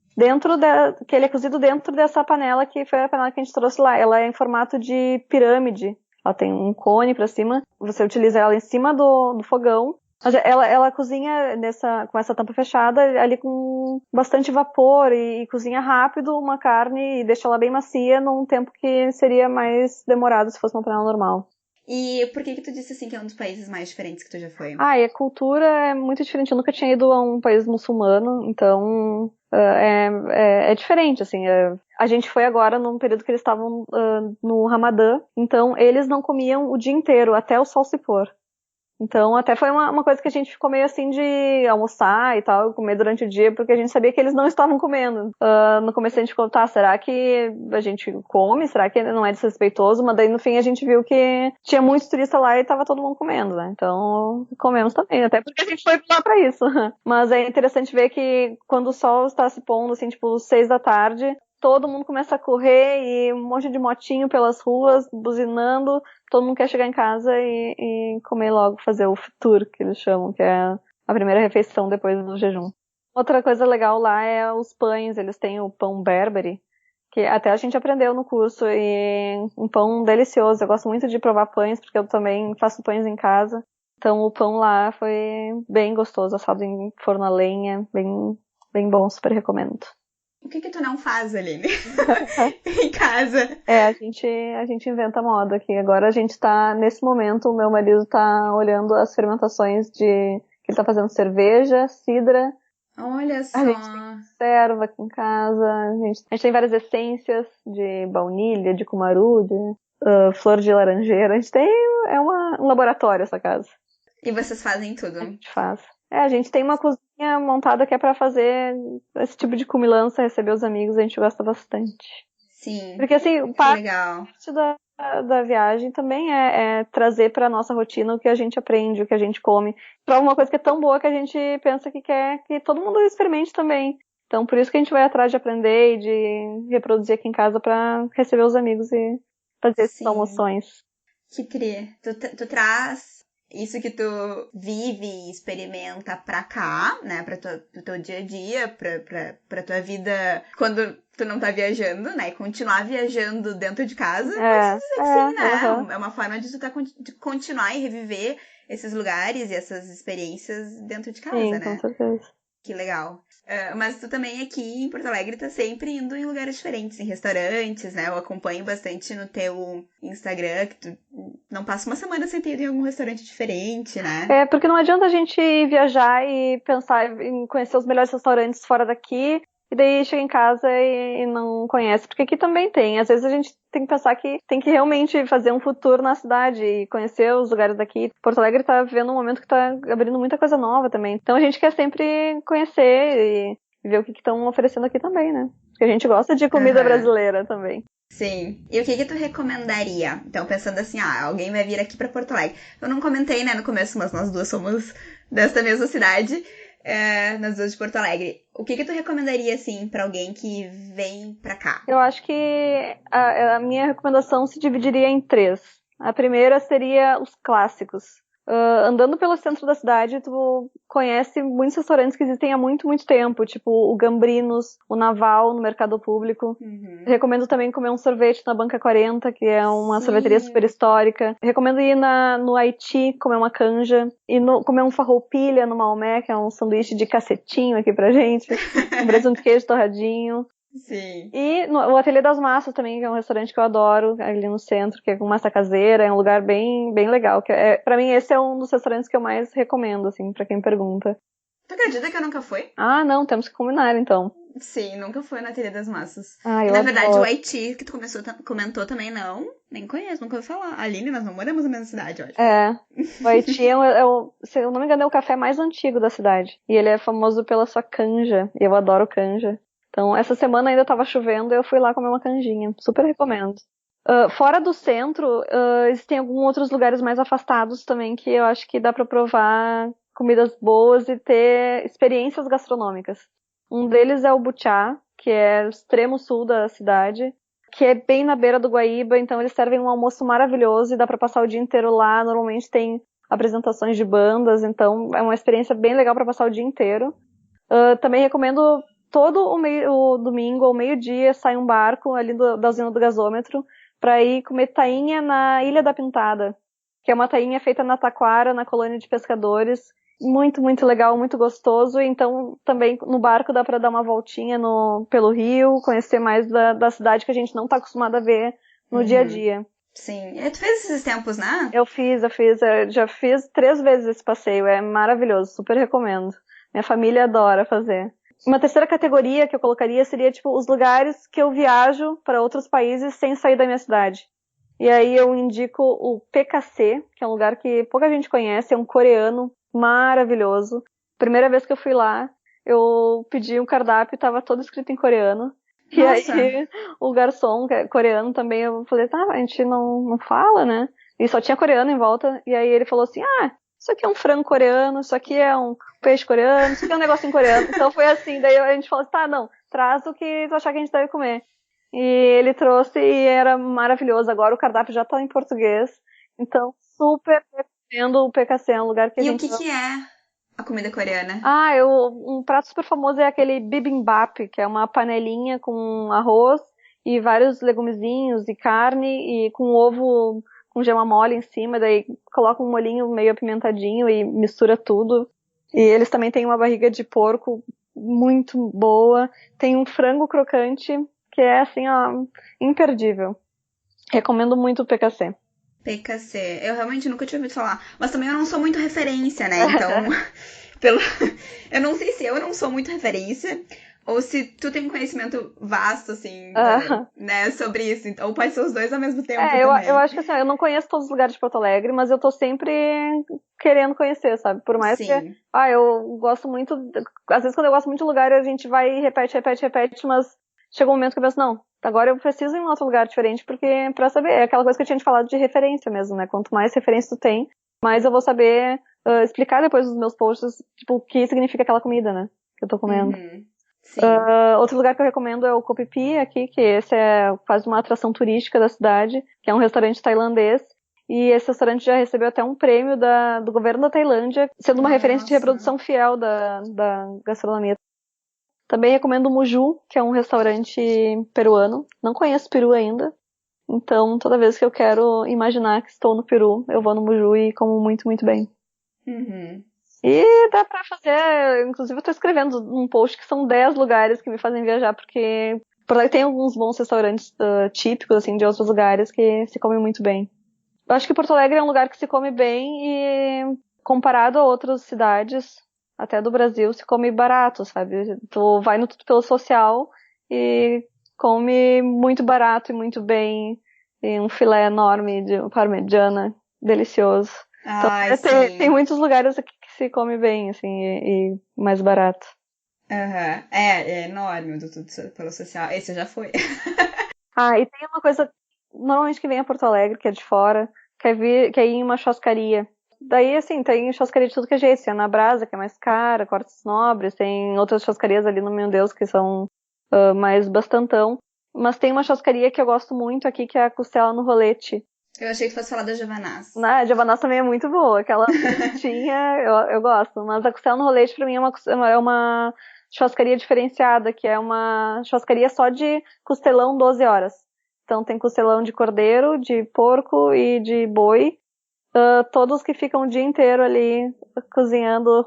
que ele é cozido dentro dessa panela, que foi a panela que a gente trouxe lá. Ela é em formato de pirâmide. Ela tem um cone pra cima. Você utiliza ela em cima do fogão. Ela cozinha com essa tampa fechada, ali com bastante vapor e cozinha rápido uma carne e deixa ela bem macia num tempo que seria mais demorado se fosse uma panela normal. E por que tu disse assim que é um dos países mais diferentes que tu já foi? E a cultura é muito diferente. Eu nunca tinha ido a um país muçulmano, então é diferente, assim. A gente foi agora num período que eles estavam no Ramadã, então eles não comiam o dia inteiro, até o sol se pôr. Então, até foi uma coisa que a gente ficou meio assim de almoçar e tal, comer durante o dia, porque a gente sabia que eles não estavam comendo. No começo a gente ficou, tá, será que a gente come? Será que não é desrespeitoso? Mas daí no fim a gente viu que tinha muitos turistas lá e tava todo mundo comendo, né? Então, comemos também, até porque a gente foi lá pra isso. Mas é interessante ver que quando o sol está se pondo, assim, tipo, 6 da tarde, todo mundo começa a correr e um monte de motinho pelas ruas, buzinando. Todo mundo quer chegar em casa e comer logo, fazer o futur, que eles chamam, que é a primeira refeição depois do jejum. Outra coisa legal lá é os pães. Eles têm o pão Berbere, que até a gente aprendeu no curso, e um pão delicioso. Eu gosto muito de provar pães, porque eu também faço pães em casa. Então o pão lá foi bem gostoso, assado em forno a lenha, bem, bem bom, super recomendo. O que tu não faz, Aline? Em casa? A gente inventa moda aqui. Agora a gente tá, nesse momento, o meu marido tá olhando as fermentações que ele tá fazendo cerveja, cidra. Olha só. A gente tem serva aqui em casa. A gente tem várias essências de baunilha, de cumaru, de flor de laranjeira. A gente tem, um laboratório essa casa. E vocês fazem tudo? A gente faz. A gente tem uma cozinha montada que é pra fazer esse tipo de comilança, receber os amigos, a gente gosta bastante. Sim. Porque assim, parte da viagem também é trazer pra nossa rotina o que a gente aprende, o que a gente come. Pra uma coisa que é tão boa que a gente pensa que quer que todo mundo experimente também. Então por isso que a gente vai atrás de aprender e de reproduzir aqui em casa pra receber os amigos e fazer essas almoções. Que tri. Tu traz isso que tu vive e experimenta pra cá, né, pro teu dia a dia, pra tua vida quando tu não tá viajando, né, e continuar viajando dentro de casa, pode dizer que sim, né, é uma forma de tu de continuar e reviver esses lugares e essas experiências dentro de casa, sim, né. Com certeza. Que legal. Mas tu também aqui em Porto Alegre tá sempre indo em lugares diferentes, em restaurantes, né? Eu acompanho bastante no teu Instagram, que tu não passa uma semana sem ter ido em algum restaurante diferente, né? Porque não adianta a gente viajar e pensar em conhecer os melhores restaurantes fora daqui, e daí chega em casa e não conhece, porque aqui também tem. Às vezes a gente tem que pensar que tem que realmente fazer um futuro na cidade e conhecer os lugares daqui. Porto Alegre tá vivendo um momento que tá abrindo muita coisa nova também. Então a gente quer sempre conhecer e ver o que estão oferecendo aqui também, né? Porque a gente gosta de comida brasileira também. Sim. E o que tu recomendaria? Então, pensando assim, alguém vai vir aqui pra Porto Alegre. Eu não comentei, né, no começo, mas nós duas somos desta mesma cidade. Nas duas de Porto Alegre. O que tu recomendaria, assim, pra alguém que vem pra cá? Eu acho que a minha recomendação se dividiria em 3. A primeira seria os clássicos. Andando pelo centro da cidade, tu conhece muitos restaurantes que existem há muito, muito tempo, tipo o Gambrinos, o Naval, no Mercado Público. Recomendo também comer um sorvete na Banca 40, que é uma sorveteria super histórica. Recomendo ir no Haiti, comer uma canja, e comer um farroupilha no Maomé, que é um sanduíche de cacetinho aqui pra gente, um presunto de queijo torradinho. Sim. E o Ateliê das Massas também, que é um restaurante que eu adoro, ali no centro, que é com massa caseira, é um lugar bem, bem legal. Pra mim, esse é um dos restaurantes que eu mais recomendo, assim, pra quem pergunta. Tu acredita que eu nunca fui? Não, temos que combinar, então. Sim, nunca fui na Ateliê das Massas. E na verdade, o Haiti, que tu comentou também, não. Nem conheço, nunca ouvi falar. Aline, nós não moramos na mesma cidade, eu acho. O Haiti se eu não me engano, é o café mais antigo da cidade. E ele é famoso pela sua canja, e eu adoro canja. Então, essa semana ainda tava chovendo e eu fui lá comer uma canjinha. Super recomendo. Fora do centro, existem alguns outros lugares mais afastados também que eu acho que dá pra provar comidas boas e ter experiências gastronômicas. Um deles é o Butiá, que é o extremo sul da cidade, que é bem na beira do Guaíba, então eles servem um almoço maravilhoso e dá pra passar o dia inteiro lá. Normalmente tem apresentações de bandas, então é uma experiência bem legal pra passar o dia inteiro. Também recomendo todo o domingo, ao meio-dia, sai um barco ali da usina do gasômetro para ir comer tainha na Ilha da Pintada, que é uma tainha feita na Taquara, na colônia de pescadores. Muito, muito legal, muito gostoso. Então, também no barco dá para dar uma voltinha pelo rio, conhecer mais da cidade que a gente não está acostumado a ver no dia a dia. Sim. E tu fez esses tempos, né? Eu já fiz 3 vezes esse passeio. É maravilhoso, super recomendo. Minha família adora fazer. Uma terceira categoria que eu colocaria seria, tipo, os lugares que eu viajo para outros países sem sair da minha cidade. E aí eu indico o PKC, que é um lugar que pouca gente conhece, é um coreano maravilhoso. Primeira vez que eu fui lá, eu pedi um cardápio e tava todo escrito em coreano. E Nossa! aí o garçom, que é coreano também, eu falei, tá, a gente não fala, né? E só tinha coreano em volta. E aí ele falou assim, isso aqui é um frango coreano, isso aqui é um peixe coreano, isso aqui é um negócio em coreano. Então foi assim, daí a gente falou assim, tá, não, traz o que tu achar que a gente deve comer. E ele trouxe e era maravilhoso. Agora o cardápio já tá em português. Então, super recomendo o PKC, é um lugar que a E o gente... que é a comida coreana? Um prato super famoso é aquele bibimbap, que é uma panelinha com arroz e vários legumezinhos e carne e com ovo com gema mole em cima, daí coloca um molhinho meio apimentadinho e mistura tudo. E eles também têm uma barriga de porco muito boa. Tem um frango crocante que é assim, ó, imperdível. Recomendo muito o PKC. PKC. Eu realmente nunca tinha ouvido falar. Mas também eu não sou muito referência, né? Então, pelo... eu não sei se eu não sou muito referência ou se tu tem um conhecimento vasto, assim, né, sobre isso. Ou pode ser os dois ao mesmo tempo Eu também. acho que assim, eu não conheço todos os lugares de Porto Alegre, mas eu tô sempre querendo conhecer, sabe? Por mais que, Sim. eu gosto muito, às vezes quando eu gosto muito de um lugar, a gente vai e repete, mas chega um momento que eu penso, não, agora eu preciso ir em um outro lugar diferente, porque pra saber, é aquela coisa que eu tinha te falado de referência mesmo, né? Quanto mais referência tu tem, mais eu vou saber explicar depois nos meus posts, tipo, o que significa aquela comida, né? Que eu tô comendo. Uhum. Sim. Outro lugar que eu recomendo é o Koh Phi Phi aqui, que esse é quase uma atração turística da cidade, que é um restaurante tailandês. E esse restaurante já recebeu até um prêmio do governo da Tailândia, sendo uma referência de reprodução fiel da gastronomia. Também recomendo o Muju, que é um restaurante peruano. Não conheço Peru ainda, então toda vez que eu quero imaginar que estou no Peru, eu vou no Muju e como muito, muito bem. Uhum. E dá pra fazer, inclusive eu tô escrevendo um post que são 10 lugares que me fazem viajar, porque por lá tem alguns bons restaurantes típicos, assim, de outros lugares que se comem muito bem. Eu acho que Porto Alegre é um lugar que se come bem e comparado a outras cidades, até do Brasil, se come barato, sabe? Tu vai no Tudo Pelo Social e come muito barato e muito bem, e um filé enorme de parmegiana, delicioso. Então, Ai, tem sim. muitos lugares aqui que se come bem, assim, e mais barato. Uhum. É enorme o do Tudo Pelo Social. Esse já foi. E tem uma coisa, normalmente que vem a Porto Alegre, que é de fora, quer ir em uma churrascaria. Daí, assim, tem churrascaria de tudo que é jeito. Tem a Ana Brasa, que é mais cara, Cortes Nobres, tem outras churrascarias ali no Meu Deus, que são mais bastantão. Mas tem uma churrascaria que eu gosto muito aqui, que é a Costela no Rolete. Eu achei que fosse falar da Giovanaz. A Giovanna também é muito boa, aquela pimentinha, eu gosto. Mas a Costela no Rolete, pra mim, é uma churrascaria diferenciada, que é uma churrascaria só de costelão 12 horas. Então tem costelão de cordeiro, de porco e de boi, todos que ficam o dia inteiro ali cozinhando,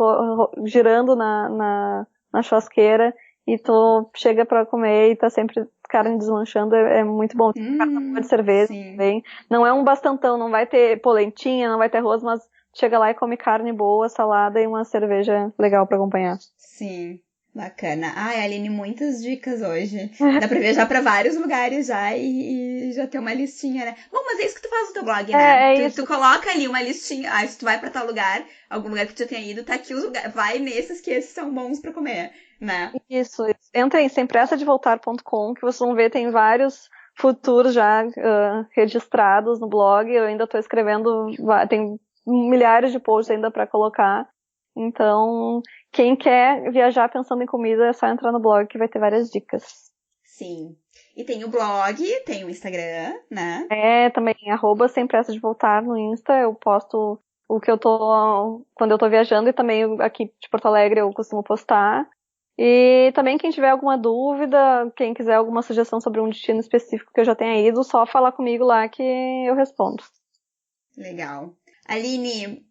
girando na churrasqueira, e tu chega pra comer e tá sempre carne desmanchando, é muito bom. Tem carta boa de cerveja Sim. também. Não é um bastantão, não vai ter polentinha, não vai ter arroz, mas chega lá e come carne boa, salada e uma cerveja legal pra acompanhar. Sim. Bacana. Ai, Aline, muitas dicas hoje. Dá pra viajar pra vários lugares já e já ter uma listinha, né? Bom, mas é isso que tu faz no teu blog, né? É Tu isso. coloca ali uma listinha. Ah, se tu vai pra tal lugar, algum lugar que tu já tenha ido, tá aqui os lugares. Vai nesses que esses são bons pra comer, né? Isso. Entra em sempressadevoltar.com, que vocês vão ver, tem vários futuros já registrados no blog. Eu ainda estou escrevendo, tem milhares de posts ainda para colocar. Então, quem quer viajar pensando em comida, é só entrar no blog que vai ter várias dicas. Sim. E tem o blog, tem o Instagram, né? Também, @sempressadevoltar no Insta, eu posto o que eu tô, quando eu tô viajando, e também aqui de Porto Alegre eu costumo postar. E também quem tiver alguma dúvida, quem quiser alguma sugestão sobre um destino específico que eu já tenha ido, só falar comigo lá que eu respondo. Legal. Aline,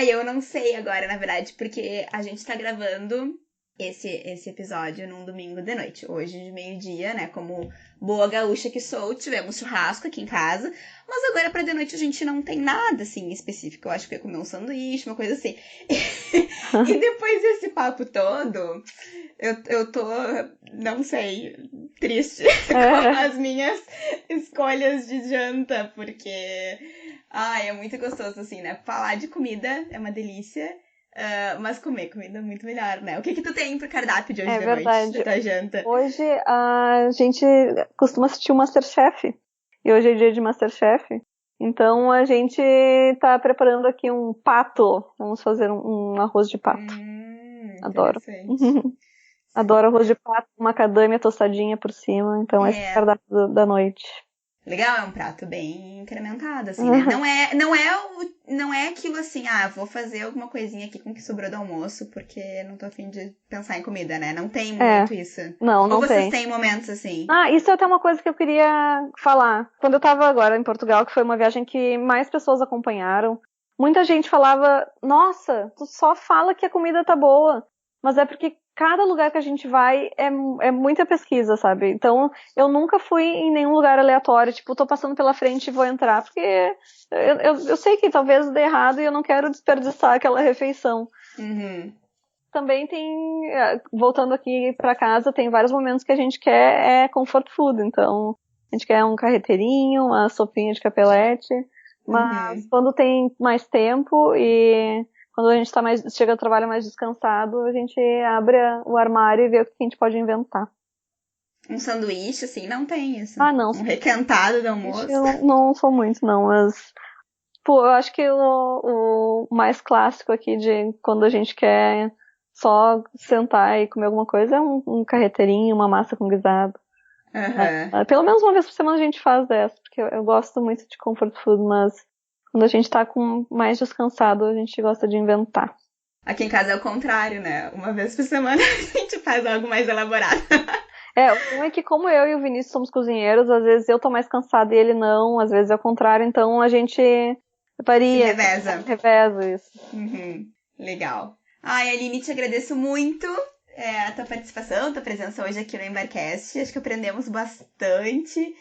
eu não sei agora, na verdade, porque a gente tá gravando esse episódio num domingo de noite. Hoje, de meio-dia, né? Como boa gaúcha que sou, tivemos churrasco aqui em casa. Mas agora pra de noite a gente não tem nada, assim, específico. Eu acho que eu ia comer um sanduíche, uma coisa assim. E depois desse papo todo, eu tô, não sei, triste com as minhas escolhas de janta, porque é muito gostoso, assim, né? Falar de comida é uma delícia, mas comer comida é muito melhor, né? O que tu tem pro cardápio de hoje de noite, da tua janta? Hoje a gente costuma assistir o MasterChef, e hoje é dia de MasterChef, então a gente tá preparando aqui um pato, vamos fazer um arroz de pato. Adoro. Adoro arroz de pato, macadâmia tostadinha por cima, então esse é o cardápio da noite. Legal, é um prato bem incrementado, assim, né? Não é aquilo assim, vou fazer alguma coisinha aqui com o que sobrou do almoço, porque não tô afim de pensar em comida, né? Não tem muito isso. Não Ou vocês tem. têm momentos assim? Isso é até uma coisa que eu queria falar. Quando eu tava agora em Portugal, que foi uma viagem que mais pessoas acompanharam, muita gente falava, nossa, tu só fala que a comida tá boa. Mas é porque cada lugar que a gente vai é muita pesquisa, sabe? Então, eu nunca fui em nenhum lugar aleatório, tipo, tô passando pela frente e vou entrar, porque eu sei que talvez dê errado e eu não quero desperdiçar aquela refeição. Também tem, voltando aqui pra casa, tem vários momentos que a gente quer comfort food, então a gente quer um carreteirinho, uma sopinha de capelete, mas quando tem mais tempo e quando a gente chega ao trabalho mais descansado, a gente abre o armário e vê o que a gente pode inventar. Um sanduíche, assim, não tem isso? Não. Um requentado do almoço? Eu não sou muito, não, mas eu acho que o mais clássico aqui de quando a gente quer só sentar e comer alguma coisa é um carreteirinho, uma massa com guisado. Pelo menos uma vez por semana a gente faz dessa, porque eu gosto muito de comfort food, mas quando a gente tá mais descansado, a gente gosta de inventar. Aqui em casa é o contrário, né? Uma vez por semana a gente faz algo mais elaborado. O bom é que como eu e o Vinícius somos cozinheiros, às vezes eu tô mais cansada e ele não, às vezes é o contrário, então a gente varia. Se reveza isso. Legal. Aline, te agradeço muito a tua participação, tua presença hoje aqui no Embarcast. Acho que aprendemos bastante,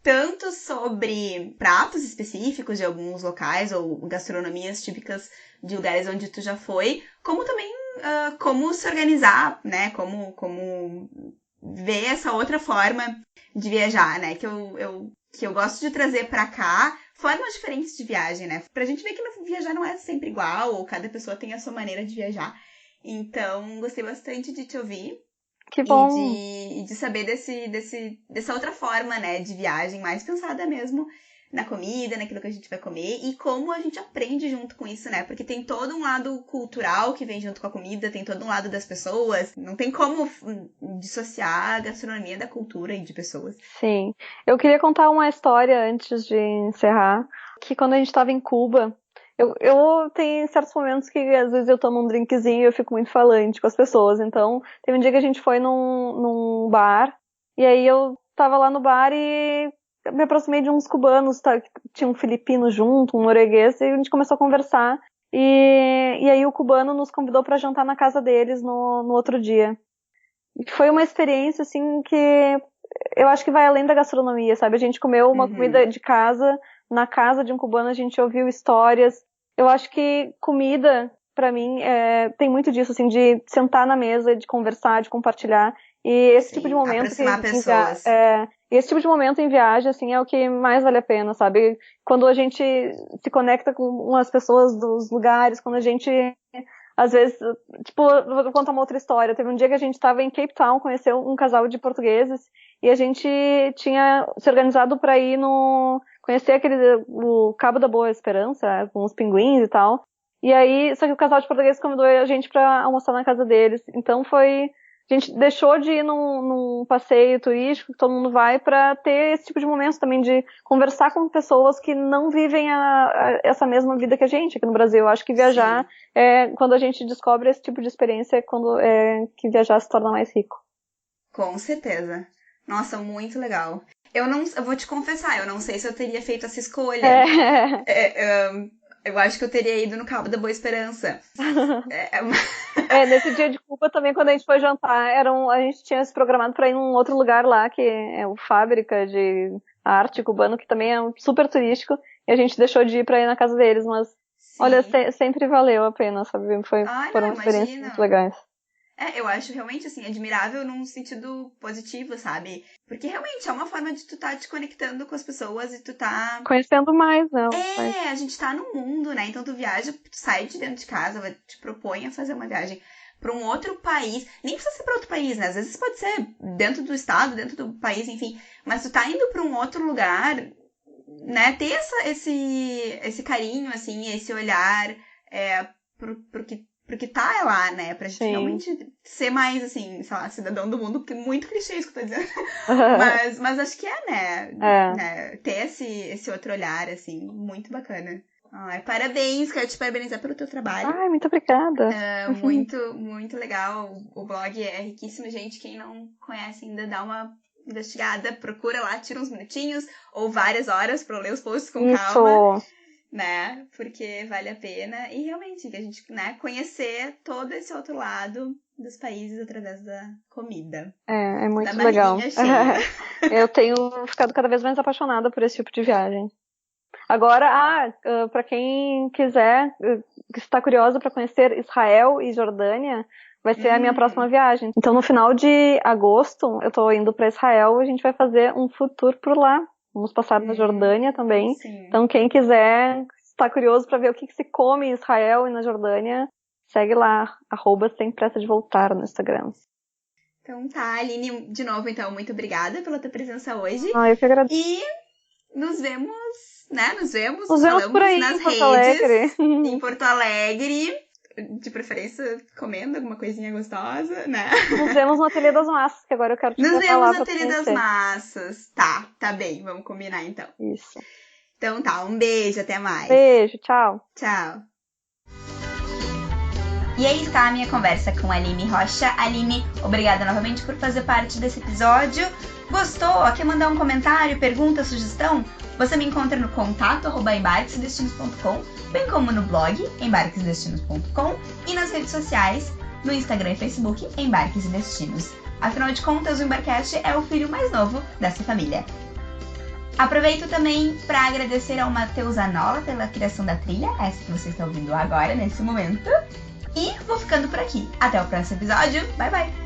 tanto sobre pratos específicos de alguns locais ou gastronomias típicas de lugares onde tu já foi, como também como se organizar, né? Como ver essa outra forma de viajar, né? Que eu gosto de trazer pra cá formas diferentes de viagem, né? Pra gente ver que viajar não é sempre igual, ou cada pessoa tem a sua maneira de viajar. Então, gostei bastante de te ouvir. Que bom! E de saber dessa outra forma, né, de viagem, mais pensada mesmo na comida, naquilo que a gente vai comer, e como a gente aprende junto com isso, né? Porque tem todo um lado cultural que vem junto com a comida, tem todo um lado das pessoas. Não tem como dissociar a gastronomia da cultura e de pessoas. Sim. Eu queria contar uma história antes de encerrar, que quando a gente estava em Cuba, eu tenho certos momentos que às vezes eu tomo um drinkzinho e eu fico muito falante com as pessoas. Então, teve um dia que a gente foi num bar, e aí eu tava lá no bar e me aproximei de uns cubanos, tinha um filipino junto, um norueguês, e a gente começou a conversar. E aí o cubano nos convidou para jantar na casa deles no outro dia. E foi uma experiência, assim, que eu acho que vai além da gastronomia, sabe? A gente comeu uma comida de casa, na casa de um cubano a gente ouviu histórias. Eu acho que comida, pra mim, tem muito disso, assim, de sentar na mesa, de conversar, de compartilhar. E esse tipo de momento aproximar pessoas. Esse tipo de momento em viagem, assim, é o que mais vale a pena, sabe? Quando a gente se conecta com as pessoas dos lugares, quando a gente, às vezes, tipo, vou contar uma outra história. Teve um dia que a gente estava em Cape Town, conheceu um casal de portugueses, e a gente tinha se organizado para ir conhecer o Cabo da Boa Esperança, com os pinguins e tal. E aí, só que o casal de portugueses convidou a gente para almoçar na casa deles. Então a gente deixou de ir num passeio turístico, que todo mundo vai, para ter esse tipo de momentos também, de conversar com pessoas que não vivem essa mesma vida que a gente aqui no Brasil. Eu acho que viajar, quando a gente descobre esse tipo de experiência, que viajar se torna mais rico. Com certeza. Nossa, muito legal. Eu vou te confessar, eu não sei se eu teria feito essa escolha. Eu acho que eu teria ido no Cabo da Boa Esperança. Nesse dia de Cuba também, quando a gente foi jantar, a gente tinha se programado para ir num outro lugar lá, que é o Fábrica de Arte Cubano, que também é super turístico, e a gente deixou de ir para ir na casa deles, mas olha, sempre valeu a pena, sabe? Foram experiências muito legais. Eu acho realmente, assim, admirável num sentido positivo, sabe? Porque realmente é uma forma de tu tá te conectando com as pessoas e tu tá... Conhecendo mais, né? A gente tá no mundo, né? Então tu viaja, tu sai de dentro de casa, te propõe a fazer uma viagem pra um outro país. Nem precisa ser pra outro país, né? Às vezes pode ser dentro do estado, dentro do país, enfim. Mas tu tá indo pra um outro lugar, né? Ter esse carinho, assim, esse olhar pro que tá lá, né? Pra gente realmente ser mais, assim, sei lá, cidadão do mundo, porque muito clichê isso que eu tô dizendo. mas acho que né? Ter esse outro olhar, assim, muito bacana. Ai, parabéns, quero te parabenizar pelo teu trabalho. Ai, muito obrigada. Muito, muito legal. O blog é riquíssimo, gente. Quem não conhece ainda, dá uma investigada, procura lá, tira uns minutinhos ou várias horas pra ler os posts com calma. Né? Porque vale a pena. E realmente, que a gente, né, conhecer todo esse outro lado dos países através da comida. É muito da legal. Cheia. Eu tenho ficado cada vez mais apaixonada por esse tipo de viagem. Agora, para quem quiser, que está curioso para conhecer Israel e Jordânia, vai ser a minha próxima viagem. Então, no final de agosto, eu tô indo para Israel e a gente vai fazer um food tour por lá. Vamos passar na Jordânia também. Sim. Então, quem quiser, está curioso para ver o que se come em Israel e na Jordânia, segue lá, @sempressa-de-voltar no Instagram. Então tá, Aline, de novo, então, muito obrigada pela tua presença hoje. Eu que agradeço. E nos vemos, né? Nos vemos por aí, nas em Porto redes, Alegre. em Porto Alegre. De preferência, comendo alguma coisinha gostosa, né? Nos vemos no Ateliê das Massas, que agora eu quero te levar lá pra Nos vemos no Ateliê das Massas. Tá bem, vamos combinar então. Isso. Então tá, um beijo, até mais. Beijo, tchau. Tchau. E aí está a minha conversa com a Aline Rocha. Aline, obrigada novamente por fazer parte desse episódio. Gostou? Quer mandar um comentário, pergunta, sugestão? Você me encontra no contato@embarquesdestinos.com, bem como no blog embarquesdestinos.com e nas redes sociais, no Instagram e Facebook, Embarques e Destinos. Afinal de contas, o Embarcast é o filho mais novo dessa família. Aproveito também para agradecer ao Matheus Anola pela criação da trilha, essa que você está ouvindo agora, nesse momento. E vou ficando por aqui. Até o próximo episódio. Bye, bye!